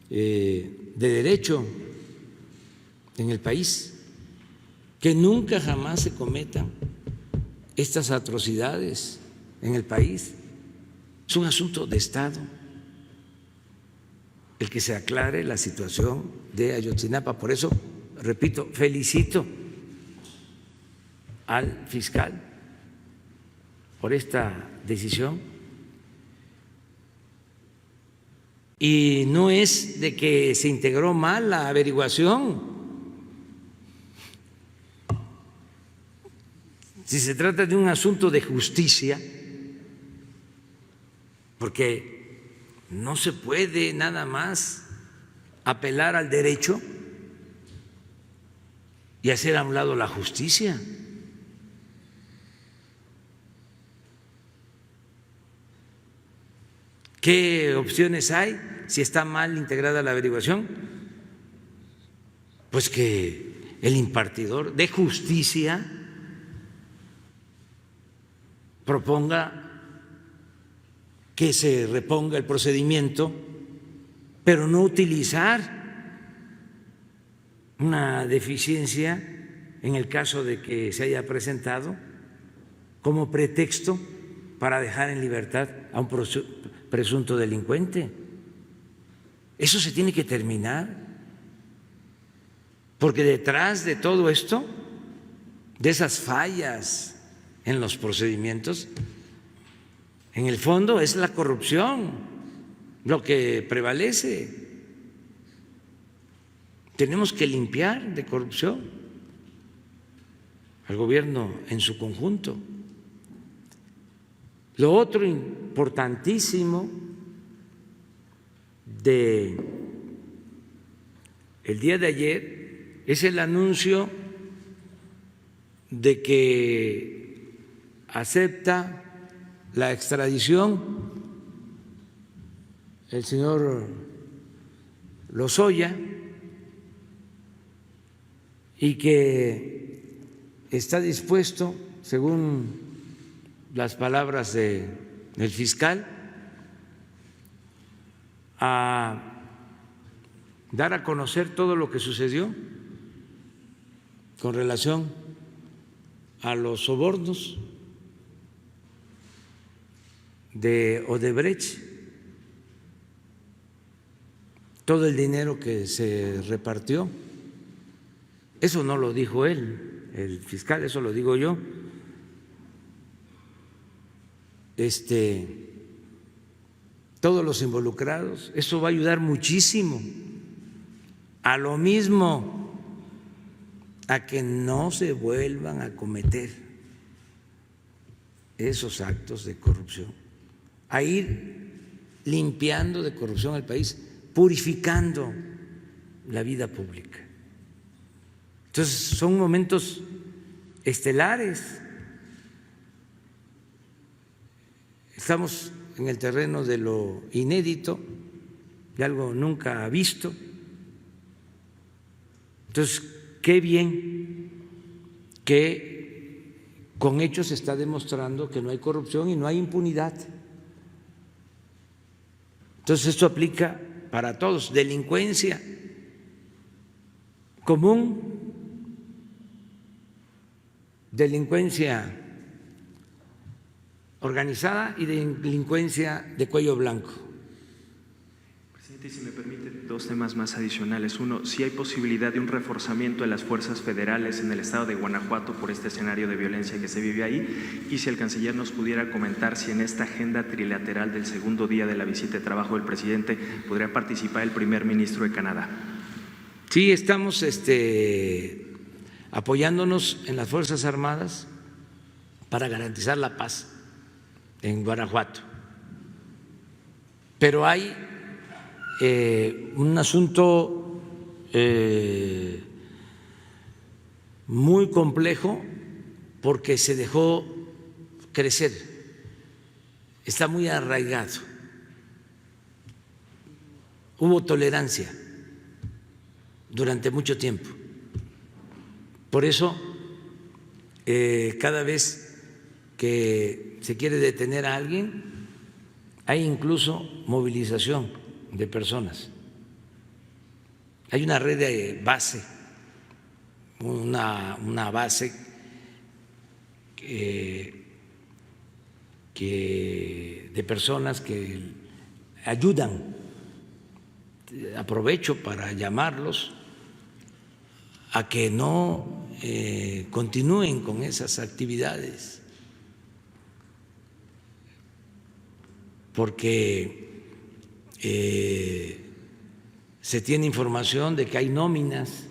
Speaker 1: de derecho en el país, que nunca jamás se cometan estas atrocidades en el país. Es un asunto de Estado el que se aclare la situación de Ayotzinapa. Por eso, repito, felicito al fiscal por esta decisión. Y no es de que se integró mal la averiguación. Si se trata de un asunto de justicia, porque no se puede nada más apelar al derecho y hacer a un lado la justicia. ¿Qué opciones hay si está mal integrada la averiguación? Pues que el impartidor de justicia proponga que se reponga el procedimiento, pero no utilizar una deficiencia en el caso de que se haya presentado como pretexto para dejar en libertad a un presunto delincuente. Eso se tiene que terminar, porque detrás de todo esto, de esas fallas en los procedimientos, en el fondo es la corrupción lo que prevalece. Tenemos que limpiar de corrupción al gobierno en su conjunto. Lo otro importantísimo de el día de ayer es el anuncio de que acepta la extradición el señor Lozoya y que está dispuesto, según las palabras del fiscal, a dar a conocer todo lo que sucedió con relación a los sobornos de Odebrecht, todo el dinero que se repartió. Eso no lo dijo él, el fiscal, eso lo digo yo. Todos los involucrados, eso va a ayudar muchísimo a lo mismo, a que no se vuelvan a cometer esos actos de corrupción, a ir limpiando de corrupción al país, purificando la vida pública. Entonces son momentos estelares. Estamos en el terreno de lo inédito, de algo nunca visto. Entonces, qué bien que con hechos se está demostrando que no hay corrupción y no hay impunidad. Entonces, esto aplica para todos. Delincuencia común, delincuencia organizada y delincuencia de cuello blanco.
Speaker 6: Presidente, si me permite, dos temas más adicionales. Uno, si hay posibilidad de un reforzamiento de las fuerzas federales en el estado de Guanajuato por este escenario de violencia que se vive ahí, y si el canciller nos pudiera comentar si en esta agenda trilateral del segundo día de la visita de trabajo del presidente podría participar el primer ministro de Canadá.
Speaker 1: Sí, estamos apoyándonos en las Fuerzas Armadas para garantizar la paz en Guanajuato. Pero hay un asunto muy complejo porque se dejó crecer, está muy arraigado. Hubo tolerancia durante mucho tiempo. Por eso, cada vez que se quiere detener a alguien, hay incluso movilización de personas. Hay una red de base, una base de personas que ayudan. Aprovecho para llamarlos a que no continúen con esas actividades, porque se tiene información de que hay nóminas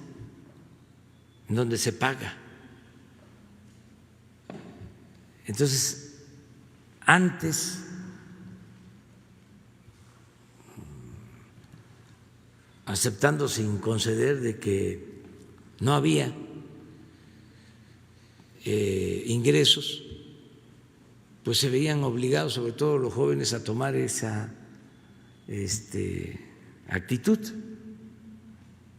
Speaker 1: en donde se paga. Entonces, antes aceptando sin conceder de que no había ingresos, pues se veían obligados, sobre todo los jóvenes, a tomar esa actitud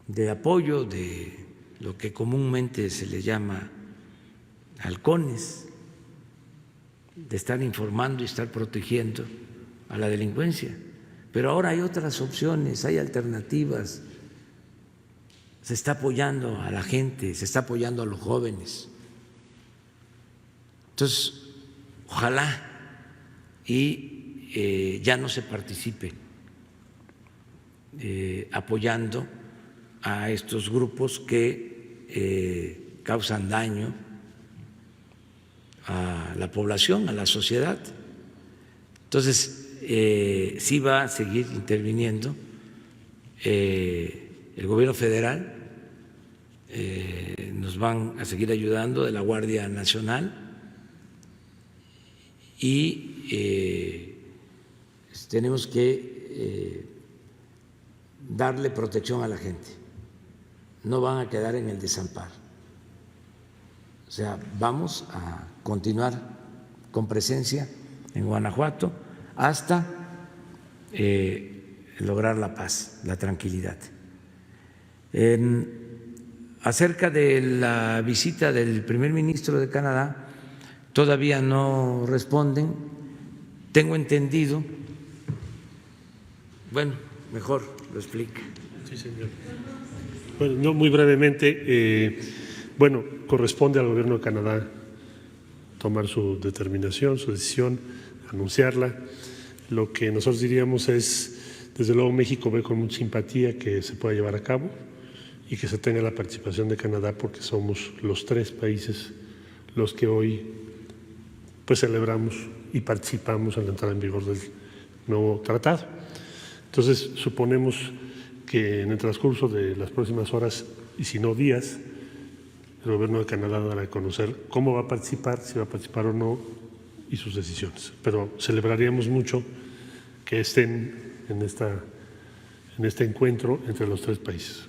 Speaker 1: de apoyo, de lo que comúnmente se le llama halcones, de estar informando y estar protegiendo a la delincuencia. Pero ahora hay otras opciones, hay alternativas, se está apoyando a la gente, se está apoyando a los jóvenes. Entonces, ojalá y ya no se participe apoyando a estos grupos que causan daño a la población, a la sociedad. Entonces, sí va a seguir interviniendo el gobierno federal, nos van a seguir ayudando de la Guardia Nacional y tenemos que darle protección a la gente, no van a quedar en el desamparo. O sea, vamos a continuar con presencia en Guanajuato hasta lograr la paz, la tranquilidad. Acerca de la visita del primer ministro de Canadá, todavía no responden. Tengo entendido, bueno, mejor lo explica.
Speaker 4: Sí, señor. Bueno, no, muy brevemente, bueno, corresponde al gobierno de Canadá tomar su determinación, su decisión, anunciarla. Lo que nosotros diríamos es, desde luego México ve con mucha simpatía que se pueda llevar a cabo y que se tenga la participación de Canadá, porque somos los tres países los que hoy pues celebramos y participamos en la entrada en vigor del nuevo tratado. Entonces, suponemos que en el transcurso de las próximas horas, y si no días, el gobierno de Canadá dará a conocer cómo va a participar, si va a participar o no, y sus decisiones. Pero celebraríamos mucho que estén en este encuentro entre los tres países.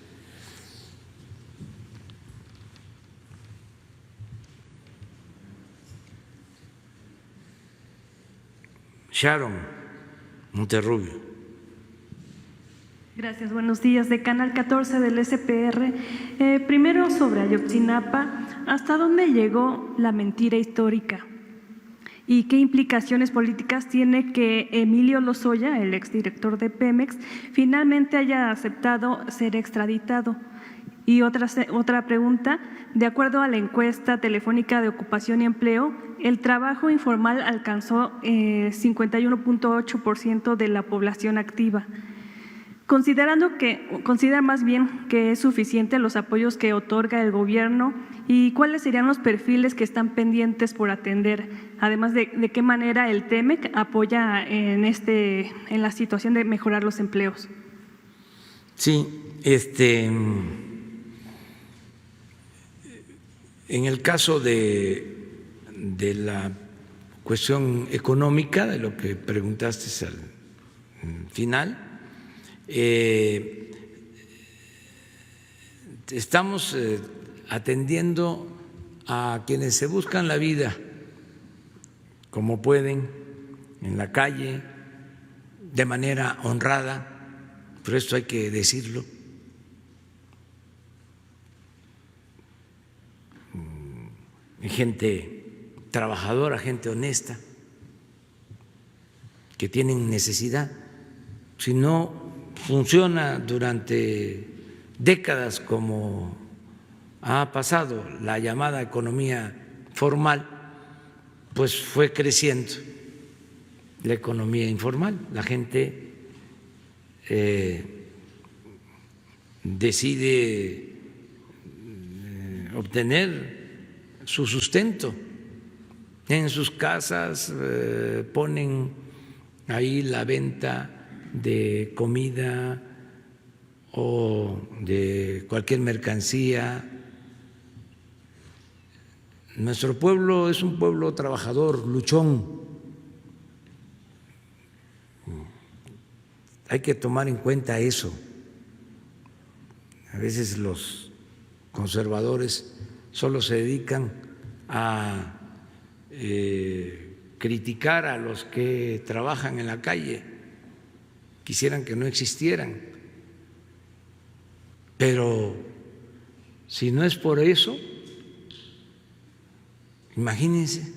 Speaker 1: Sharon Monterrubio.
Speaker 7: Gracias, buenos días. De Canal 14 del SPR. Primero, sobre Ayotzinapa, ¿hasta dónde llegó la mentira histórica? ¿Y qué implicaciones políticas tiene que Emilio Lozoya, el exdirector de Pemex, finalmente haya aceptado ser extraditado? Y otra pregunta, de acuerdo a la encuesta telefónica de ocupación y empleo, el trabajo informal alcanzó 51.8% de la población activa. Considera más bien que es suficiente los apoyos que otorga el gobierno, y cuáles serían los perfiles que están pendientes por atender, además de qué manera el TEMEC apoya en la situación de mejorar los empleos.
Speaker 1: Sí, en el caso de la cuestión económica, de lo que preguntaste al final, estamos atendiendo a quienes se buscan la vida como pueden, en la calle, de manera honrada, pero esto hay que decirlo. Gente trabajadora, gente honesta, que tienen necesidad. Si no funciona durante décadas como ha pasado la llamada economía formal, pues fue creciendo la economía informal. La gente decide obtener su sustento en sus casas, ponen ahí la venta de comida o de cualquier mercancía. Nuestro pueblo es un pueblo trabajador, luchón. Hay que tomar en cuenta eso. A veces los conservadores solo se dedican a criticar a los que trabajan en la calle, quisieran que no existieran, pero si no es por eso, imagínense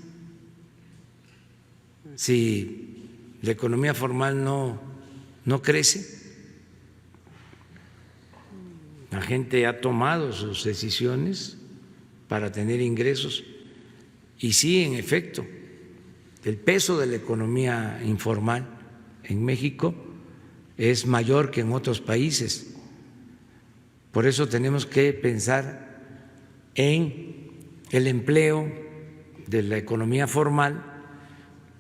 Speaker 1: si la economía formal no crece. La gente ha tomado sus decisiones para tener ingresos y sí, en efecto, el peso de la economía informal en México es mayor que en otros países. Por eso tenemos que pensar en el empleo de la economía formal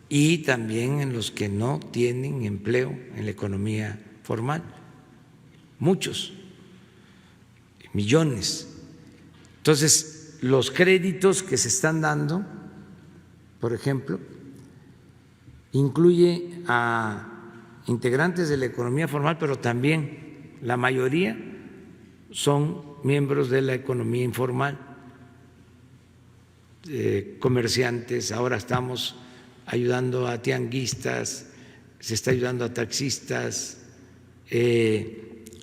Speaker 1: y también en los que no tienen empleo en la economía formal. Muchos, millones. Entonces, los créditos que se están dando, por ejemplo, incluye a integrantes de la economía formal, pero también la mayoría son miembros de la economía informal, comerciantes. Ahora estamos ayudando a tianguistas, se está ayudando a taxistas,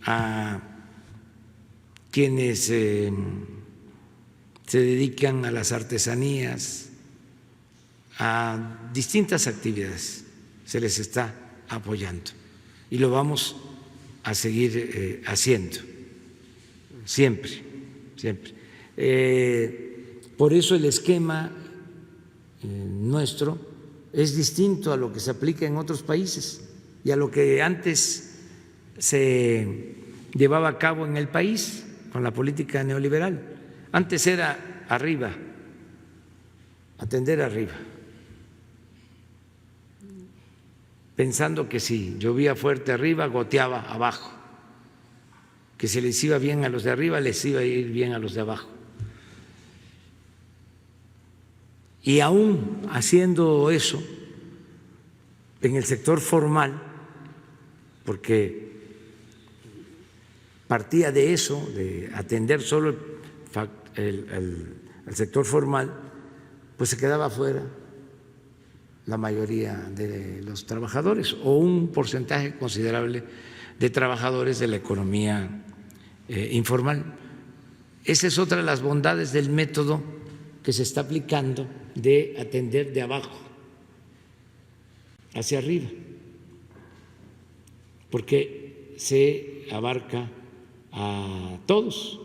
Speaker 1: a quienes se dedican a las artesanías, a distintas actividades, se les está apoyando y lo vamos a seguir haciendo siempre, siempre. Por eso el esquema nuestro es distinto a lo que se aplica en otros países y a lo que antes se llevaba a cabo en el país con la política neoliberal. Antes era arriba, atender arriba, pensando que si llovía fuerte arriba, goteaba abajo, que si les iba bien a los de arriba, les iba a ir bien a los de abajo. Y aún haciendo eso en el sector formal, porque partía de eso, de atender solo el sector formal, pues se quedaba fuera la mayoría de los trabajadores o un porcentaje considerable de trabajadores de la economía informal. Esa es otra de las bondades del método que se está aplicando de atender de abajo hacia arriba, porque se abarca a todos.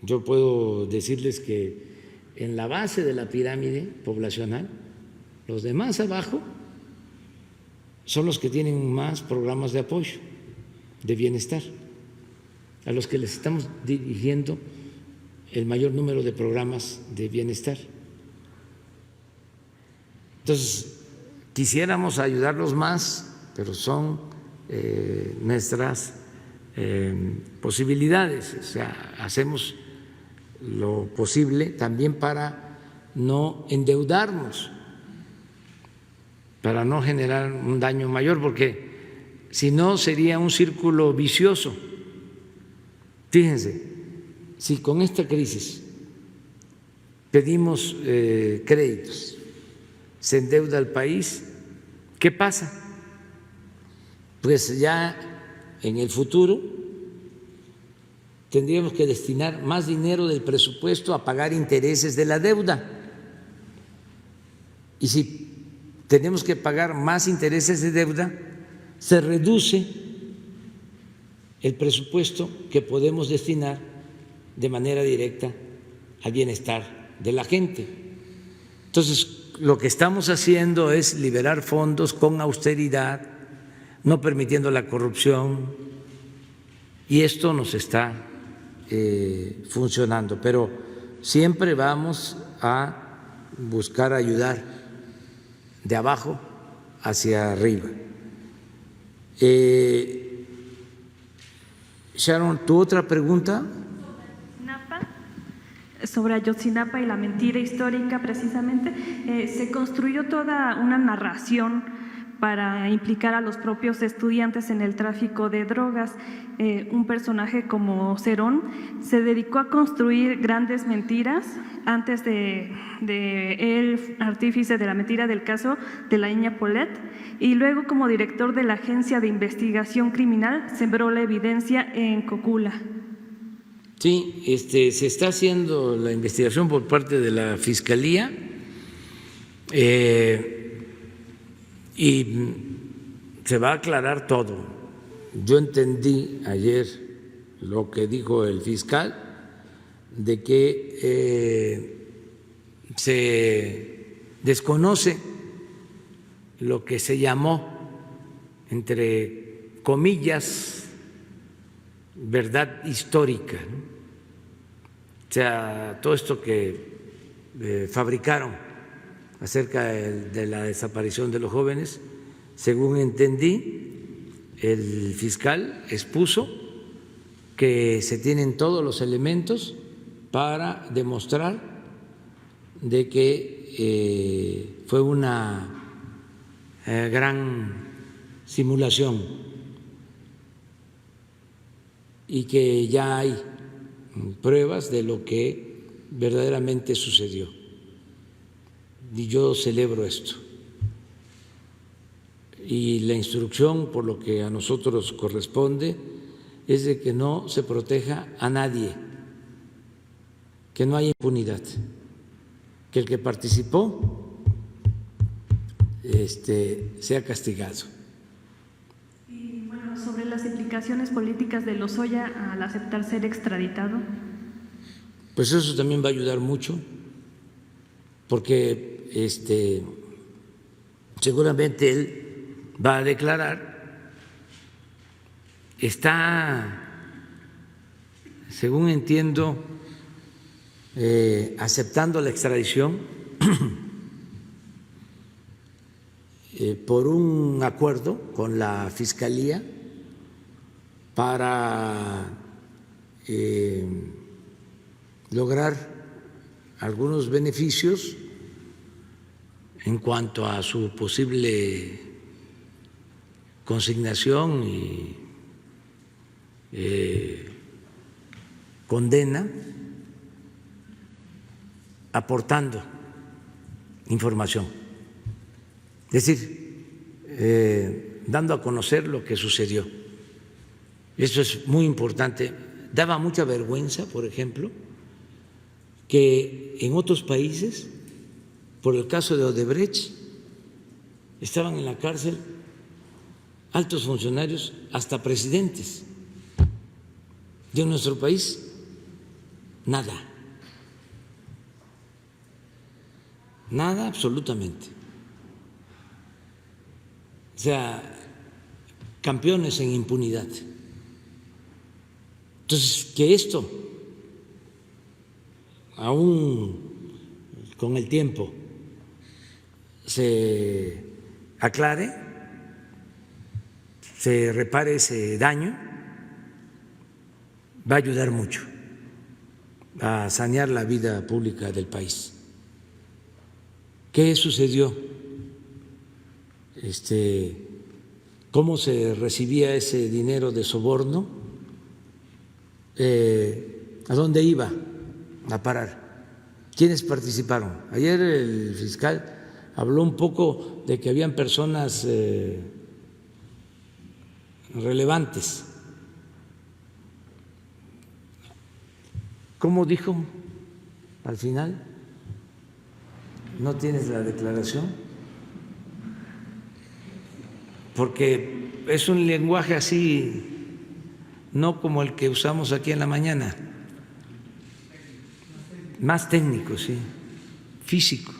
Speaker 1: Yo puedo decirles que en la base de la pirámide poblacional, los de más abajo son los que tienen más programas de apoyo, de bienestar, a los que les estamos dirigiendo el mayor número de programas de bienestar. Entonces, quisiéramos ayudarlos más, pero son nuestras posibilidades, o sea, hacemos lo posible también para no endeudarnos, para no generar un daño mayor, porque si no sería un círculo vicioso. Fíjense, si con esta crisis pedimos créditos, se endeuda el país, ¿qué pasa? Pues ya en el futuro tendríamos que destinar más dinero del presupuesto a pagar intereses de la deuda. Y si tenemos que pagar más intereses de deuda, se reduce el presupuesto que podemos destinar de manera directa al bienestar de la gente. Entonces, lo que estamos haciendo es liberar fondos con austeridad, no permitiendo la corrupción, y esto nos está funcionando, pero siempre vamos a buscar ayudar de abajo hacia arriba. Sharon, ¿tu otra pregunta?
Speaker 7: Sobre Ayotzinapa y la mentira histórica, precisamente, se construyó toda una narración para implicar a los propios estudiantes en el tráfico de drogas. Un personaje como Cerón se dedicó a construir grandes mentiras antes de él, artífice de la mentira del caso de la niña Paulette, y luego como director de la Agencia de Investigación Criminal sembró la evidencia en Cocula.
Speaker 1: Sí, se está haciendo la investigación por parte de la Fiscalía y se va a aclarar todo. Yo entendí ayer lo que dijo el fiscal, de que se desconoce lo que se llamó, entre comillas, verdad histórica, ¿no? O sea, todo esto que fabricaron acerca de la desaparición de los jóvenes, según entendí, el fiscal expuso que se tienen todos los elementos para demostrar de que fue una gran simulación y que ya hay pruebas de lo que verdaderamente sucedió. Y yo celebro esto. Y la instrucción, por lo que a nosotros corresponde, es de que no se proteja a nadie, que no haya impunidad, que el que participó sea castigado.
Speaker 7: Y bueno, sobre las implicaciones políticas de Lozoya al aceptar ser extraditado.
Speaker 1: Pues eso también va a ayudar mucho, porque seguramente él va a declarar, está, según entiendo, aceptando la extradición por un acuerdo con la Fiscalía para lograr algunos beneficios en cuanto a su posible consignación y condena, aportando información, es decir, dando a conocer lo que sucedió. Eso es muy importante. Daba mucha vergüenza, por ejemplo, que en otros países, por el caso de Odebrecht, estaban en la cárcel altos funcionarios, hasta presidentes. Y en nuestro país, nada. Nada absolutamente. O sea, campeones en impunidad. Entonces, que esto, aún con el tiempo, se aclare, se repare ese daño, va a ayudar mucho a sanear la vida pública del país. ¿Qué sucedió? ¿Cómo se recibía ese dinero de soborno? ¿A dónde iba a parar? ¿Quiénes participaron? Ayer el fiscal habló un poco de que habían personas relevantes. ¿Cómo dijo al final? ¿No tienes la declaración? Porque es un lenguaje así, no como el que usamos aquí en la mañana, más técnico, sí, físico.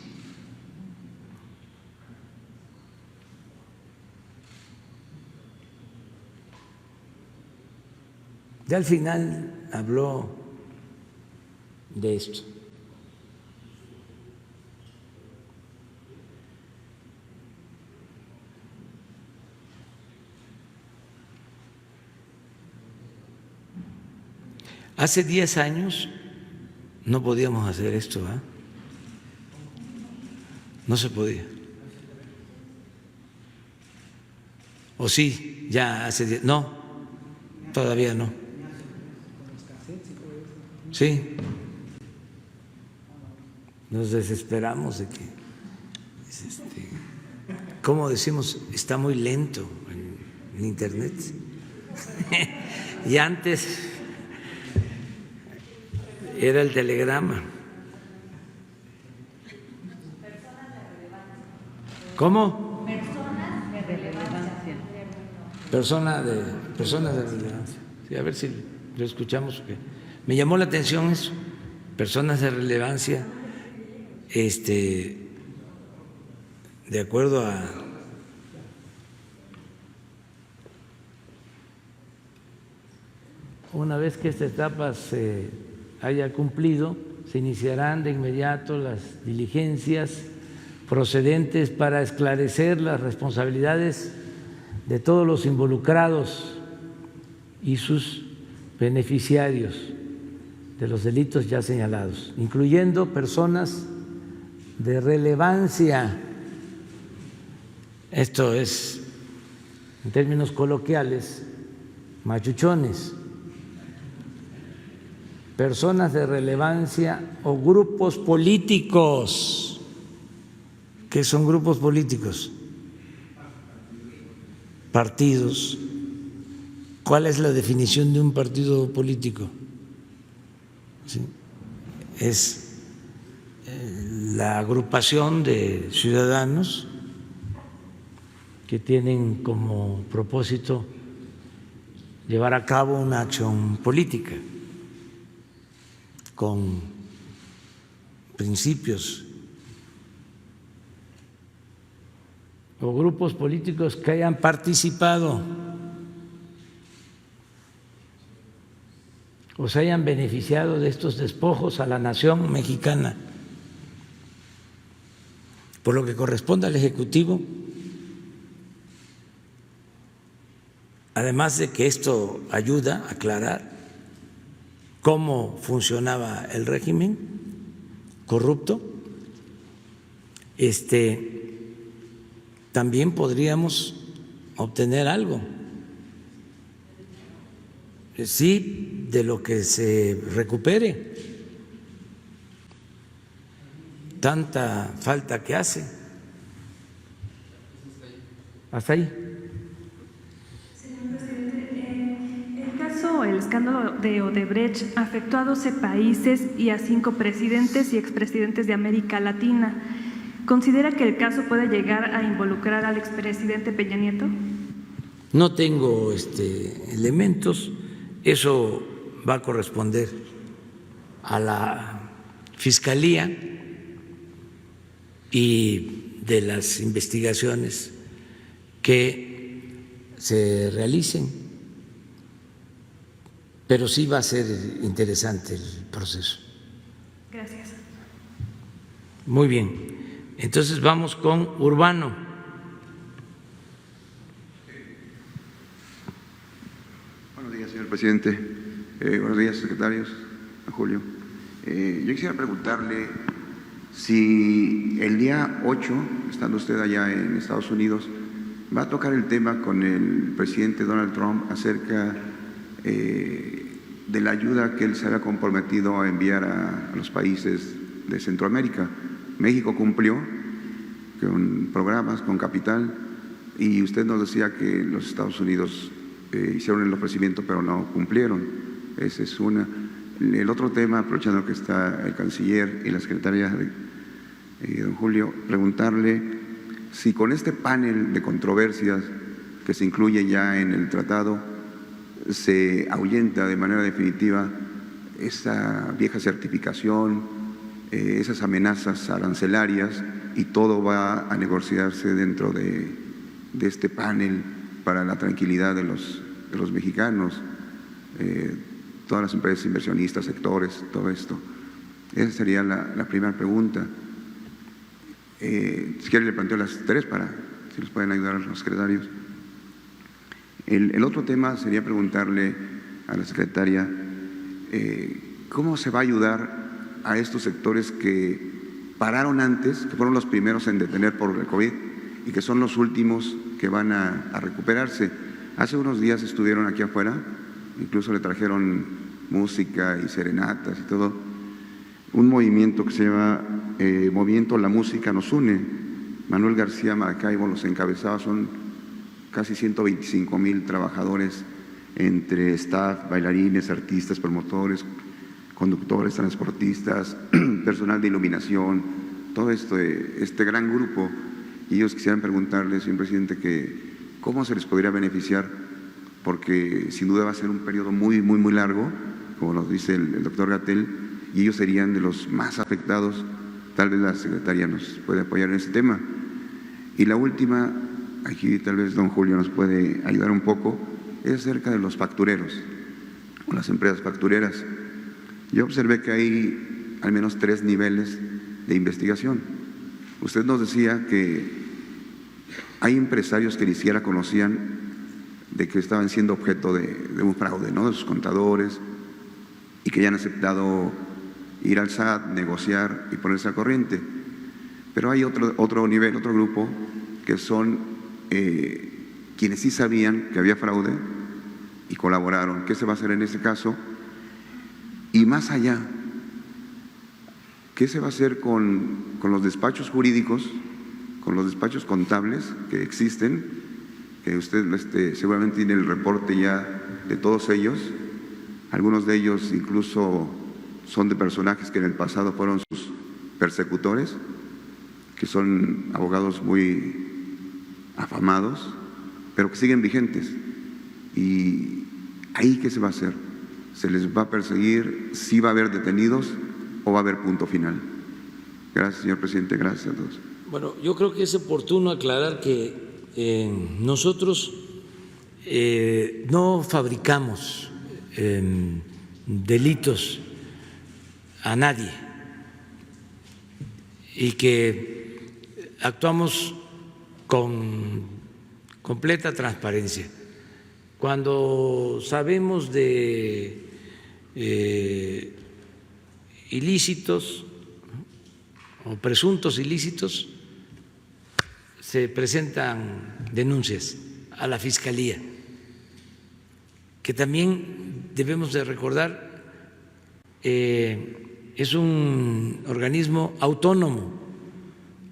Speaker 1: Ya al final habló de esto. Hace 10 años no podíamos hacer esto, ¿eh? No se podía. ¿O sí? Ya hace 10. No, todavía no. Sí. Nos desesperamos de que, ¿cómo decimos? Está muy lento en Internet. Y antes era el telegrama. ¿Cómo? Personas de relevancia. Personas de relevancia. Sí, a ver si lo escuchamos. Porque me llamó la atención eso. Personas de relevancia, de acuerdo a una vez que esta etapa se haya cumplido, se iniciarán de inmediato las diligencias procedentes para esclarecer las responsabilidades de todos los involucrados y sus beneficiarios de los delitos ya señalados, incluyendo personas de relevancia. Esto es, en términos coloquiales, machuchones. Personas de relevancia o grupos políticos. ¿Qué son grupos políticos? Partidos. ¿Cuál es la definición de un partido político? ¿Sí? Es la agrupación de ciudadanos que tienen como propósito llevar a cabo una acción política con principios, o grupos políticos que hayan participado o se hayan beneficiado de estos despojos a la nación mexicana. Por lo que corresponde al Ejecutivo, además de que esto ayuda a aclarar cómo funcionaba el régimen corrupto, también podríamos obtener algo, sí, de lo que se recupere. Tanta falta que hace. Hasta ahí.
Speaker 7: Señor presidente, el escándalo de Odebrecht afectó a 12 países y a 5 presidentes y expresidentes de América Latina. ¿Considera que el caso puede llegar a involucrar al expresidente Peña Nieto?
Speaker 1: No tengo elementos. Eso va a corresponder a la Fiscalía y de las investigaciones que se realicen, pero sí va a ser interesante el proceso.
Speaker 7: Gracias.
Speaker 1: Muy bien, entonces vamos con Urbano.
Speaker 8: señor presidente. Buenos días, secretarios. Julio. Yo quisiera preguntarle si el día 8, estando usted allá en Estados Unidos, va a tocar el tema con el presidente Donald Trump acerca de la ayuda que él se había comprometido a enviar a los países de Centroamérica. México cumplió con programas, con capital, y usted nos decía que los Estados Unidos hicieron el ofrecimiento pero no cumplieron. Esa es una. El otro tema, aprovechando que está el canciller y la secretaria don Julio, preguntarle si con este panel de controversias que se incluye ya en el tratado se ahuyenta de manera definitiva esa vieja certificación, esas amenazas arancelarias, y todo va a negociarse dentro de este panel para la tranquilidad de los mexicanos, todas las empresas inversionistas, sectores, todo esto. Esa sería la primera pregunta. Si quiere le planteo las tres para si nos pueden ayudar a los secretarios. El otro tema sería preguntarle a la secretaria cómo se va a ayudar a estos sectores que pararon antes, que fueron los primeros en detener por el COVID y que son los últimos que van a recuperarse. Hace unos días estuvieron aquí afuera, incluso le trajeron música y serenatas y todo, un movimiento que se llama Movimiento La Música Nos Une. Manuel García Maracaibo los encabezaba, son casi 125,000 trabajadores entre staff, bailarines, artistas, promotores, conductores, transportistas, personal de iluminación, todo esto, este gran grupo. Y ellos quisieran preguntarle, señor presidente, que cómo se les podría beneficiar, porque sin duda va a ser un periodo muy largo, como nos dice el doctor Gatell, y ellos serían de los más afectados. Tal vez la secretaria nos puede apoyar en ese tema. Y la última, aquí tal vez don Julio nos puede ayudar un poco, es acerca de los factureros, o las empresas factureras. Yo observé que hay al menos 3 niveles de investigación. Usted nos decía que hay empresarios que ni siquiera conocían de que estaban siendo objeto de un fraude, ¿no?, de sus contadores, y que ya han aceptado ir al SAT, negociar y ponerse al corriente. Pero hay otro nivel, otro grupo, que son quienes sí sabían que había fraude y colaboraron. ¿Qué se va a hacer en ese caso? Y más allá, ¿qué se va a hacer con los despachos jurídicos, con los despachos contables que existen? Que usted seguramente tiene el reporte ya de todos ellos. Algunos de ellos incluso son de personajes que en el pasado fueron sus persecutores, que son abogados muy afamados, pero que siguen vigentes. ¿Y ahí qué se va a hacer? ¿Se les va a perseguir? ¿Sí va a haber detenidos o va a haber punto final? Gracias, señor presidente. Gracias a todos.
Speaker 1: Bueno, yo creo que es oportuno aclarar que nosotros no fabricamos delitos a nadie y que actuamos con completa transparencia. Cuando sabemos de ilícitos o presuntos ilícitos, se presentan denuncias a la Fiscalía, que también debemos de recordar es un organismo autónomo.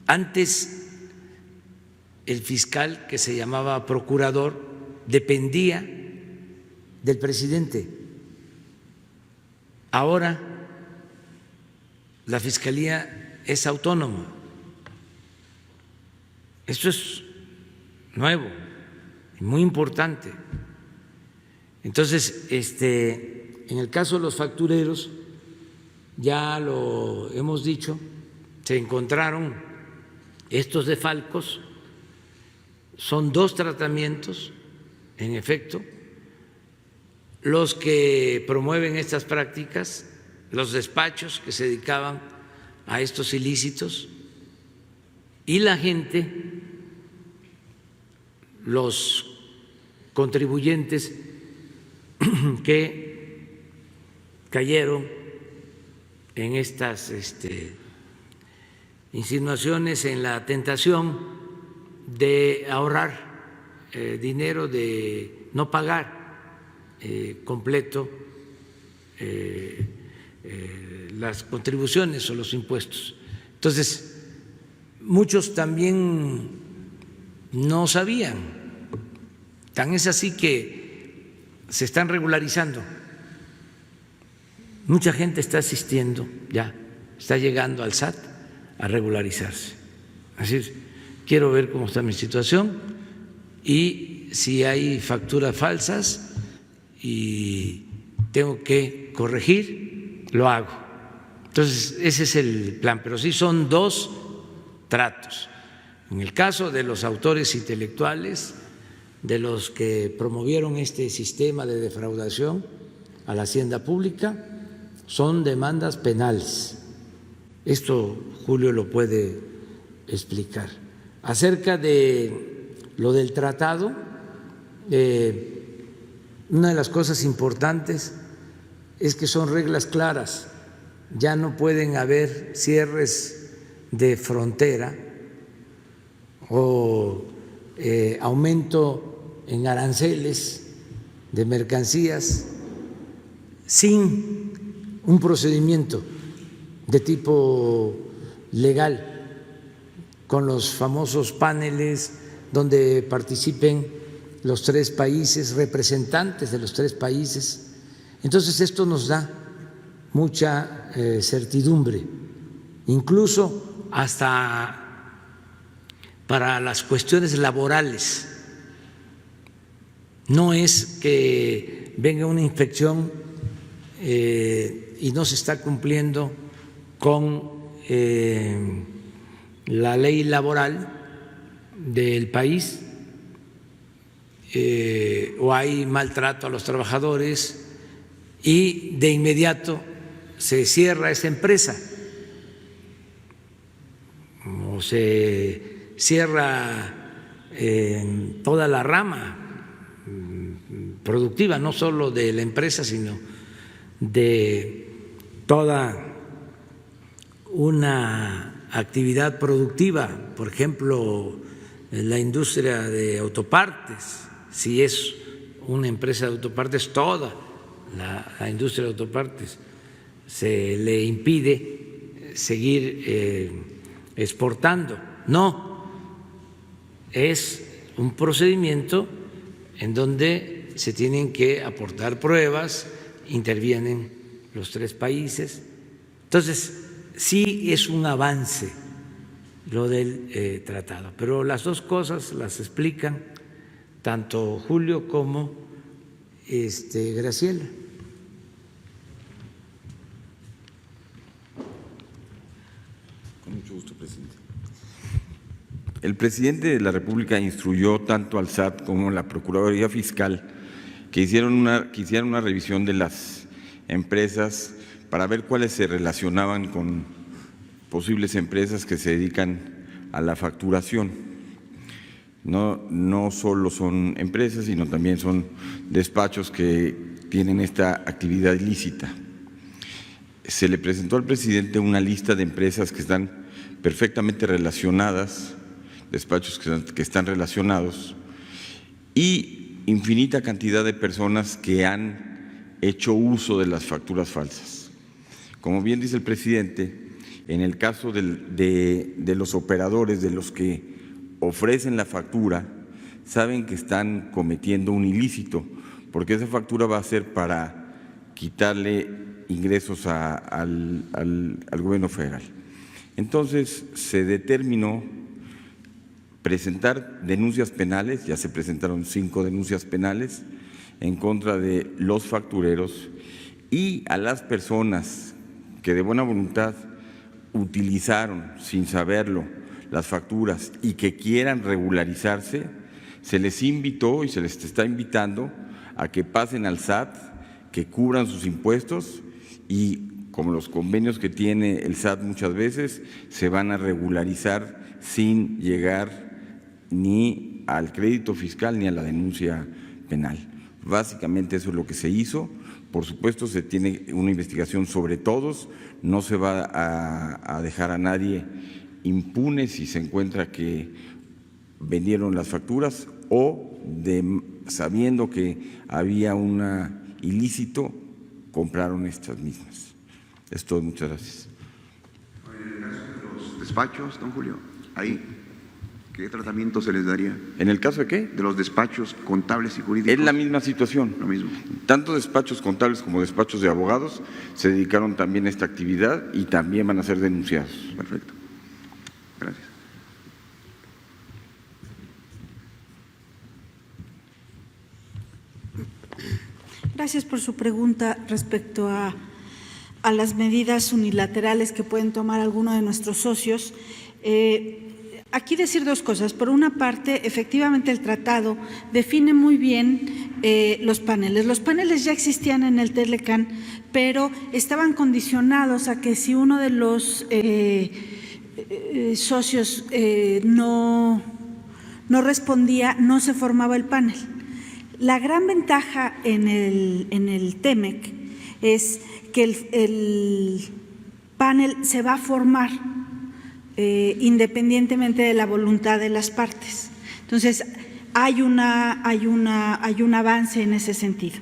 Speaker 1: Antes el fiscal, que se llamaba procurador, dependía del presidente. Ahora la Fiscalía es autónoma. Esto es nuevo y muy importante. Entonces, en el caso de los factureros, ya lo hemos dicho, se encontraron estos desfalcos, son 2 tratamientos, en efecto, los que promueven estas prácticas, los despachos que se dedicaban a estos ilícitos, y la gente, los contribuyentes que cayeron en estas insinuaciones, en la tentación de ahorrar dinero, de no pagar completo las contribuciones o los impuestos. Entonces, muchos también no sabían, tan es así que se están regularizando. Mucha gente está asistiendo ya, está llegando al SAT a regularizarse. Así es, quiero ver cómo está mi situación y si hay facturas falsas y tengo que corregir, lo hago. Entonces, ese es el plan, pero sí son dos tratos. En el caso de los autores intelectuales, de los que promovieron este sistema de defraudación a la hacienda pública, son demandas penales. Esto Julio lo puede explicar. Acerca de lo del tratado, una de las cosas importantes es que son reglas claras. Ya no pueden haber cierres de frontera o aumento en aranceles de mercancías sin un procedimiento de tipo legal, con los famosos paneles donde participen los tres países, representantes de los tres países. Entonces esto nos da mucha certidumbre, incluso hasta para las cuestiones laborales. No es que venga una inspección y no se está cumpliendo con la ley laboral del país, o hay maltrato a los trabajadores y de inmediato se cierra esa empresa o se cierra toda la rama productiva, no solo de la empresa, sino de toda una actividad productiva, por ejemplo, la industria de autopartes. Si es una empresa de autopartes, toda la industria de autopartes se le impide seguir exportando. No, es un procedimiento en donde se tienen que aportar pruebas, intervienen los tres países. Entonces, sí es un avance lo del tratado, pero las dos cosas las explican tanto Julio como Graciela.
Speaker 2: Con mucho gusto, presidente. El presidente de la República instruyó tanto al SAT como a la Procuraduría Fiscal que hicieran una revisión de las empresas para ver cuáles se relacionaban con posibles empresas que se dedican a la facturación. No solo son empresas, sino también son despachos que tienen esta actividad ilícita. Se le presentó al presidente una lista de empresas que están perfectamente relacionadas, despachos que están relacionados, y infinita cantidad de personas que han hecho uso de las facturas falsas. Como bien dice el presidente, en el caso de los operadores, de los que ofrecen la factura, saben que están cometiendo un ilícito, porque esa factura va a ser para quitarle ingresos al gobierno federal. Entonces se determinó presentar denuncias penales, ya se presentaron 5 denuncias penales en contra de los factureros y a las personas que de buena voluntad utilizaron sin saberlo las facturas y que quieran regularizarse, se les invitó y se les está invitando a que pasen al SAT, que cubran sus impuestos y, como los convenios que tiene el SAT muchas veces, se van a regularizar sin llegar ni al crédito fiscal ni a la denuncia penal. Básicamente eso es lo que se hizo. Por supuesto, se tiene una investigación sobre todos, no se va a dejar a nadie impune si se encuentra que vendieron las facturas o sabiendo que había un ilícito, compraron estas mismas. Es todo, muchas gracias.
Speaker 8: En el caso de los despachos, don Julio, ahí, ¿qué tratamiento se les daría?
Speaker 2: ¿En el caso de qué?
Speaker 8: De los despachos contables y jurídicos.
Speaker 2: Es la misma situación.
Speaker 8: Lo mismo.
Speaker 2: Tanto despachos contables como despachos de abogados se dedicaron también a esta actividad y también van a ser denunciados.
Speaker 8: Perfecto. Gracias.
Speaker 3: Gracias por su pregunta respecto a las medidas unilaterales que pueden tomar algunos de nuestros socios. Aquí decir dos cosas. Por una parte, efectivamente el tratado define muy bien los paneles. Los paneles ya existían en el Telecán, pero estaban condicionados a que si uno de los socios no respondía, no se formaba el panel. La gran ventaja en el TEMEC es que el panel se va a formar independientemente de la voluntad de las partes. Entonces, hay un avance en ese sentido.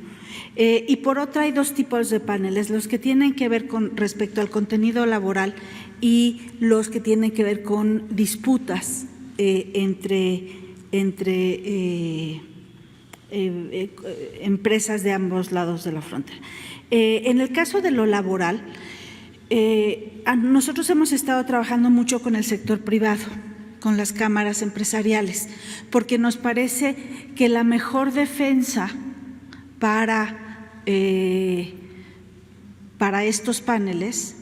Speaker 3: Y por otra, hay dos tipos de paneles, los que tienen que ver con respecto al contenido laboral y los que tienen que ver con disputas entre empresas de ambos lados de la frontera. En el caso de lo laboral, nosotros hemos estado trabajando mucho con el sector privado, con las cámaras empresariales, porque nos parece que la mejor defensa para estos paneles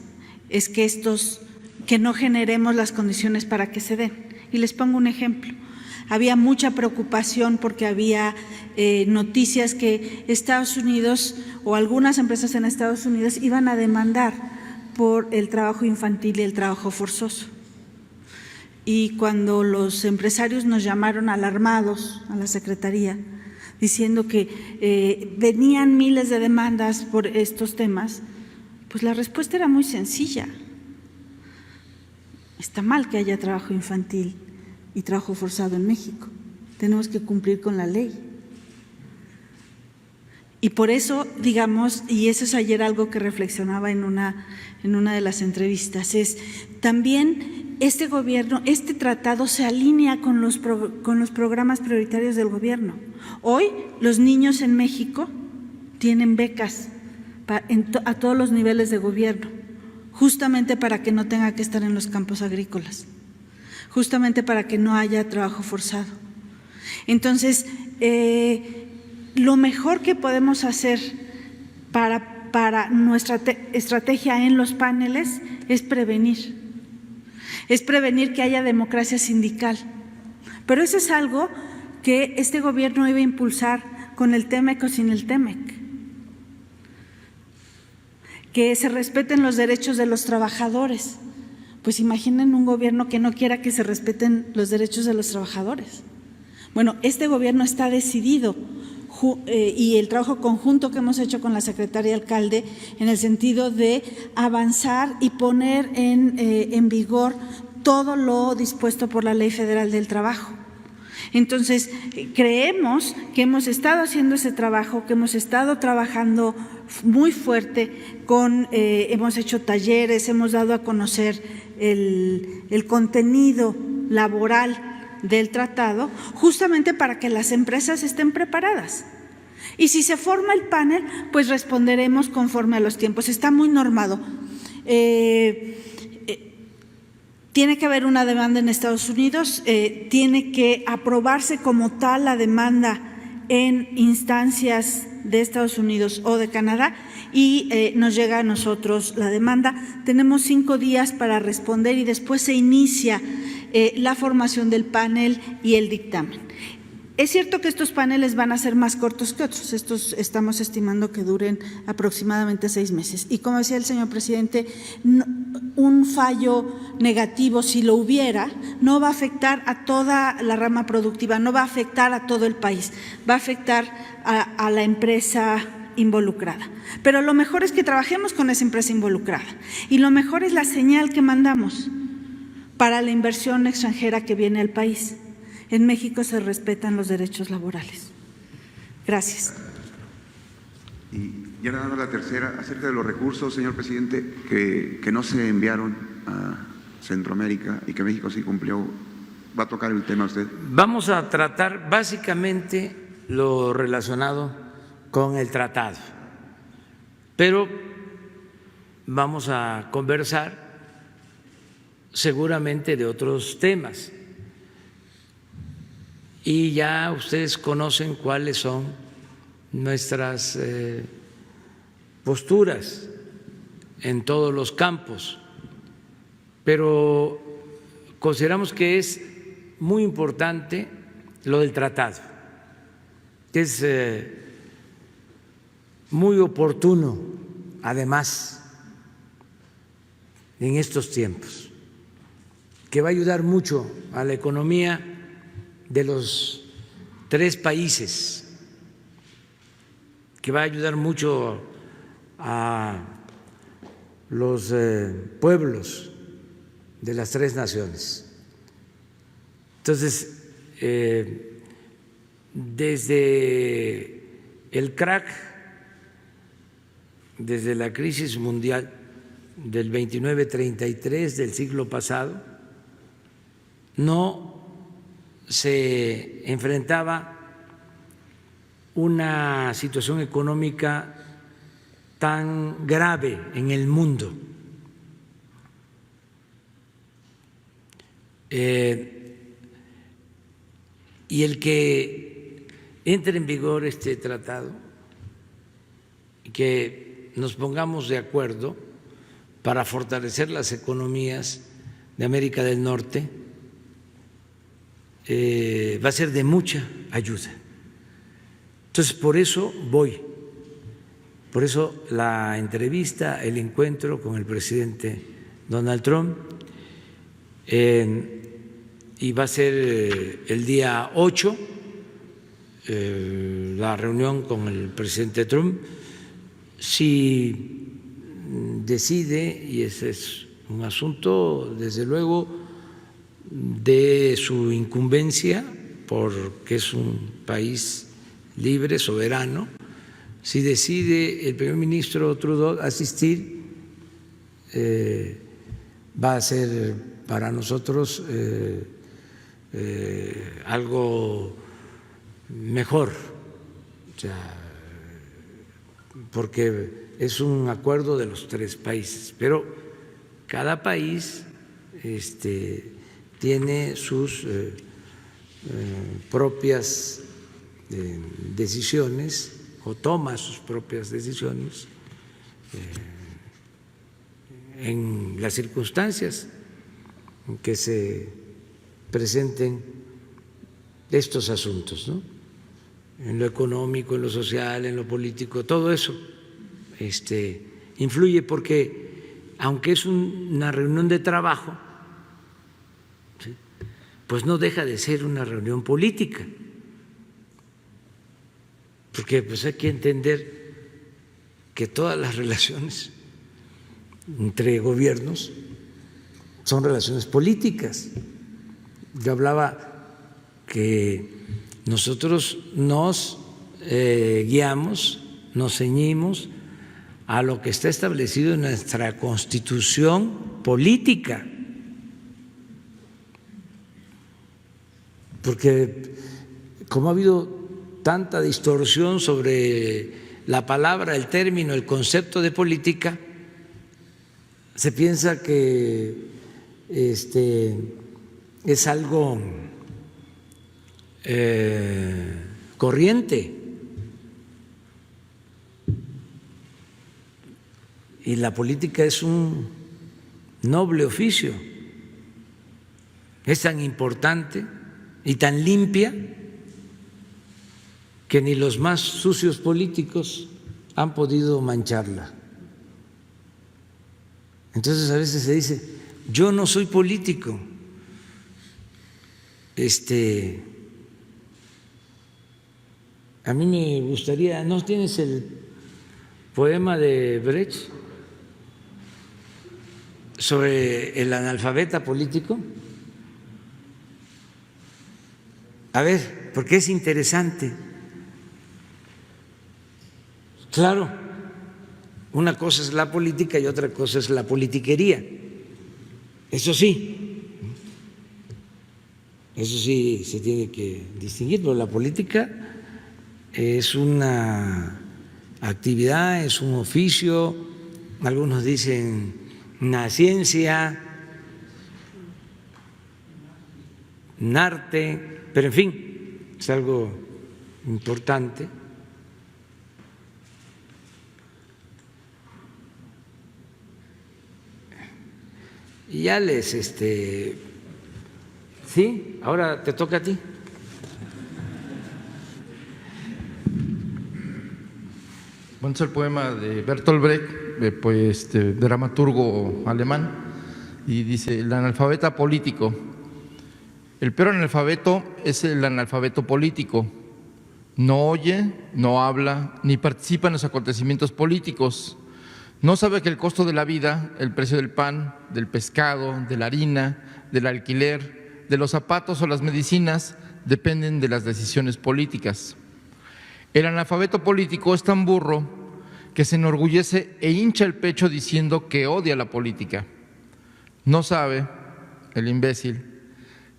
Speaker 3: es que no generemos las condiciones para que se den. Y les pongo un ejemplo. Había mucha preocupación porque había noticias que Estados Unidos o algunas empresas en Estados Unidos iban a demandar por el trabajo infantil y el trabajo forzoso. Y cuando los empresarios nos llamaron alarmados a la Secretaría, diciendo que venían miles de demandas por estos temas, pues la respuesta era muy sencilla. Está mal que haya trabajo infantil y trabajo forzado en México. Tenemos que cumplir con la ley. Y por eso, digamos, y eso es ayer algo que reflexionaba en una de las entrevistas, es también este gobierno, este tratado se alinea con los programas prioritarios del gobierno. Hoy los niños en México tienen becas a todos los niveles de gobierno, justamente para que no tenga que estar en los campos agrícolas, justamente para que no haya trabajo forzado. Entonces, lo mejor que podemos hacer para nuestra estrategia en los paneles es prevenir que haya democracia sindical. Pero eso es algo que este gobierno iba a impulsar con el TEMEC o sin el TEMEC. Que se respeten los derechos de los trabajadores. Pues imaginen un gobierno que no quiera que se respeten los derechos de los trabajadores. Bueno, este gobierno está decidido y el trabajo conjunto que hemos hecho con la secretaria alcalde en el sentido de avanzar y poner en vigor todo lo dispuesto por la Ley Federal del Trabajo. Entonces, creemos que hemos estado haciendo ese trabajo, que hemos estado trabajando muy fuerte hemos hecho talleres, hemos dado a conocer el contenido laboral del tratado, justamente para que las empresas estén preparadas. Y si se forma el panel, pues responderemos conforme a los tiempos. Está muy normado. Tiene que haber una demanda en Estados Unidos, tiene que aprobarse como tal la demanda en instancias de Estados Unidos o de Canadá y nos llega a nosotros la demanda. Tenemos 5 días para responder y después se inicia la formación del panel y el dictamen. Es cierto que estos paneles van a ser más cortos que otros, estos estamos estimando que duren aproximadamente 6 meses. Y como decía el señor presidente, un fallo negativo, si lo hubiera, no va a afectar a toda la rama productiva, no va a afectar a todo el país, va a afectar a la empresa involucrada. Pero lo mejor es que trabajemos con esa empresa involucrada y lo mejor es la señal que mandamos para la inversión extranjera que viene al país. En México se respetan los derechos laborales. Gracias.
Speaker 8: Y ya nada más la tercera, acerca de los recursos, señor presidente, que no se enviaron a Centroamérica y que México sí cumplió. ¿Va a tocar el tema usted?
Speaker 1: Vamos a tratar básicamente lo relacionado con el tratado, pero vamos a conversar seguramente de otros temas. Y ya ustedes conocen cuáles son nuestras posturas en todos los campos, pero consideramos que es muy importante lo del tratado, que es muy oportuno, además, en estos tiempos, que va a ayudar mucho a la economía de los 3 países, que va a ayudar mucho a los pueblos de las 3 naciones. Entonces, desde el crack, desde la crisis mundial del 29-33 del siglo pasado, no se enfrentaba una situación económica tan grave en el mundo. Y el que entre en vigor este tratado, que nos pongamos de acuerdo para fortalecer las economías de América del Norte, va a ser de mucha ayuda. Entonces, por eso voy, por eso la entrevista, el encuentro con el presidente Donald Trump, y va a ser el día 8, la reunión con el presidente Trump. Si decide, y ese es un asunto desde luego de su incumbencia, porque es un país libre, soberano, si decide el primer ministro Trudeau asistir, va a ser para nosotros algo mejor, o sea, porque es un acuerdo de los 3 países, pero cada país tiene sus propias decisiones o toma sus propias decisiones en las circunstancias en que se presenten estos asuntos, ¿no? En lo económico, en lo social, en lo político, todo eso influye, porque aunque es una reunión de trabajo, ¿sí?, pues no deja de ser una reunión política, porque pues hay que entender que todas las relaciones entre gobiernos son relaciones políticas. Yo hablaba que nosotros nos guiamos, nos ceñimos a lo que está establecido en nuestra Constitución política, porque como ha habido tanta distorsión sobre la palabra, el término, el concepto de política, se piensa que es algo corriente, y la política es un noble oficio, es tan importante y tan limpia que ni los más sucios políticos han podido mancharla. Entonces a veces se dice, yo no soy político. A mí me gustaría, ¿no tienes el poema de Brecht sobre el analfabeta político? A ver, porque es interesante. Claro, una cosa es la política y otra cosa es la politiquería. Eso sí se tiene que distinguir, pero la política es una actividad, es un oficio, algunos dicen una ciencia, un arte, pero en fin, es algo importante. Y ya les, ¿sí? Ahora te toca a ti.
Speaker 9: Bueno, es el poema de Bertolt Brecht, dramaturgo alemán, y dice: el analfabeta político. El peor analfabeto es el analfabeto político. No oye, no habla, ni participa en los acontecimientos políticos. No sabe que el costo de la vida, el precio del pan, del pescado, de la harina, del alquiler, de los zapatos o las medicinas dependen de las decisiones políticas. El analfabeto político es tan burro que se enorgullece e hincha el pecho diciendo que odia la política. No sabe, el imbécil,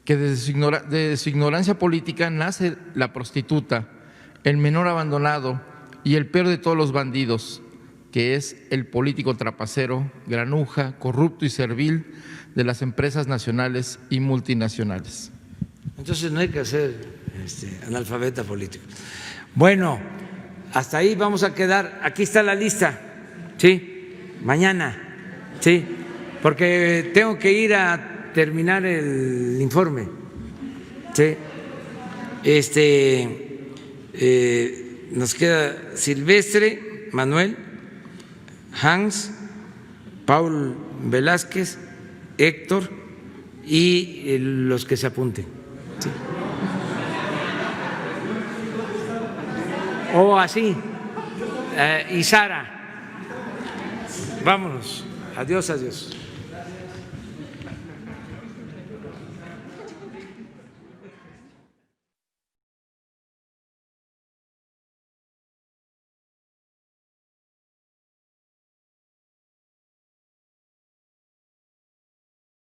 Speaker 9: que de su ignorancia política nace la prostituta, el menor abandonado y el peor de todos los bandidos, que es el político trapacero, granuja, corrupto y servil de las empresas nacionales y multinacionales.
Speaker 1: Entonces no hay que ser analfabeta político. Bueno, hasta ahí vamos a quedar. Aquí está la lista, ¿sí? Mañana, ¿sí? Porque tengo que ir a terminar el informe, ¿sí? Nos queda Silvestre, Manuel, Hans, Paul Velázquez, Héctor y los que se apunten. ¿Sí? O así, y Sara. Vámonos. Adiós, adiós.